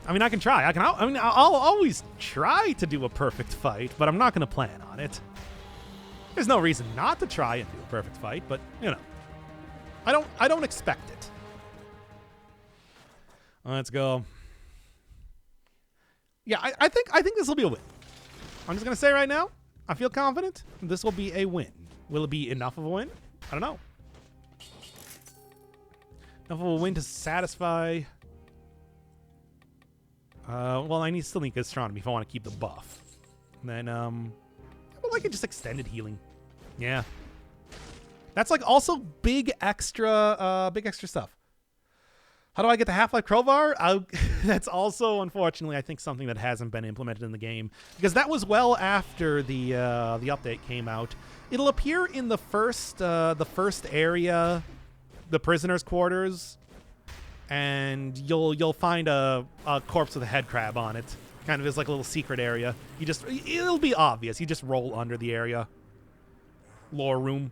I mean, I can try. I'll always try to do a perfect fight, but I'm not going to plan on it. There's no reason not to try and do a perfect fight, but you know, I don't expect it. Let's go. Yeah, I think this will be a win. I'm just gonna say right now, I feel confident this will be a win. Will it be enough of a win? I don't know. Enough of a win to satisfy. Well, I still need gastronomy if I want to keep the buff. And then, well, like just extended healing. Yeah, that's like also big extra stuff. How do I get the Half-Life Crowbar? That's also, unfortunately, I think something that hasn't been implemented in the game because that was well after the update came out. It'll appear in the first area, the prisoners' quarters, and you'll find a corpse with a head crab on it. Kind of is like a little secret area. It'll be obvious. You just roll under the area. Lore room.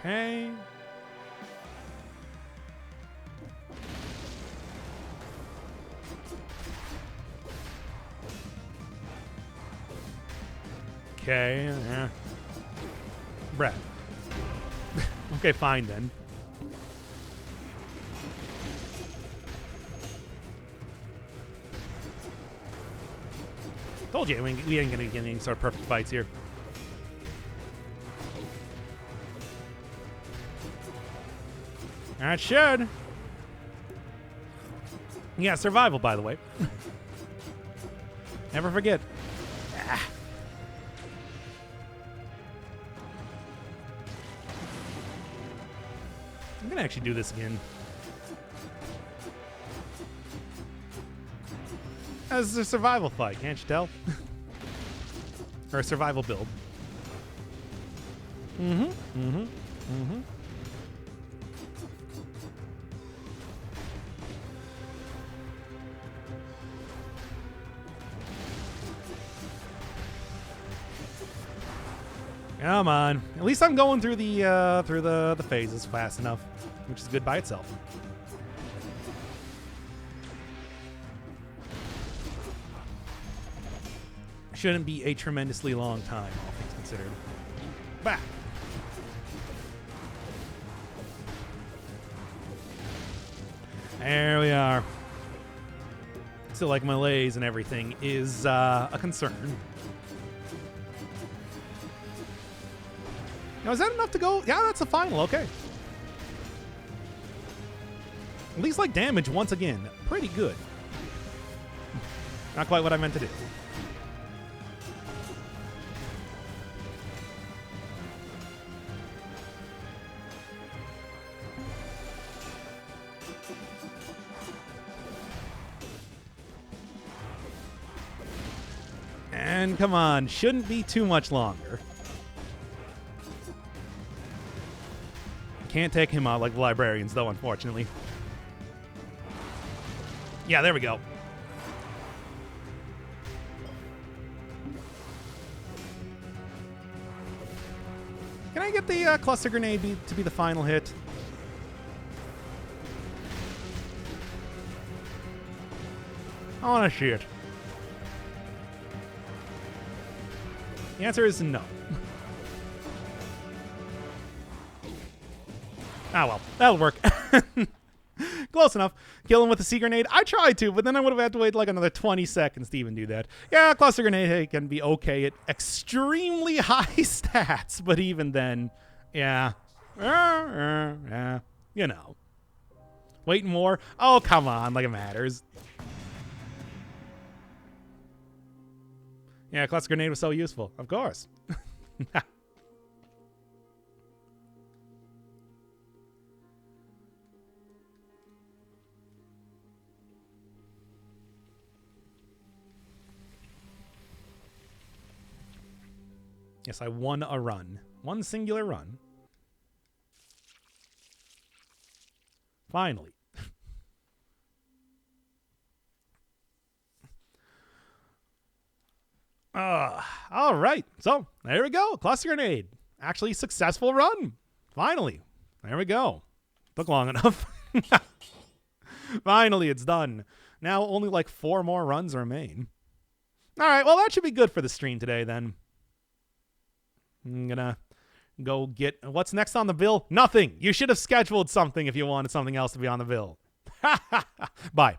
Okay. Okay, yeah. Brett. Okay, fine then. Told you, we ain't gonna get any sort of perfect fights here. That should. Yeah, survival, by the way. Never forget. Ah. I'm gonna actually do this again. This is a survival fight, can't you tell? Or a survival build. Come on. At least I'm going through the phases fast enough, which is good by itself. Shouldn't be a tremendously long time, all things considered. Back. There we are. Still, like malaise and everything is a concern. Now, is that enough to go? Yeah, that's a final. Okay. At least like damage once again. Pretty good. Not quite what I meant to do. And come on, shouldn't be too much longer. Can't take him out like the librarians, though, unfortunately. Yeah, there we go. Can I get the cluster grenade to be the final hit? I want to see it. The answer is no. Ah, well, that'll work. Close enough. Kill him with a sea grenade. I tried to, but then I would have had to wait like another 20 seconds to even do that. Yeah, cluster grenade can be okay at extremely high stats, but even then, yeah. Yeah. You know. Wait more? Oh, come on, like it matters. Yeah, cluster grenade was so useful. Of course. Yes, I won a run. One singular run. Finally. All right. So, there we go. Cluster grenade. Actually, successful run. Finally. There we go. Took long enough. Finally, it's done. Now, only like 4 more runs remain. All right. Well, that should be good for the stream today, then. I'm gonna go get... What's next on the bill? Nothing. You should have scheduled something if you wanted something else to be on the bill. Bye.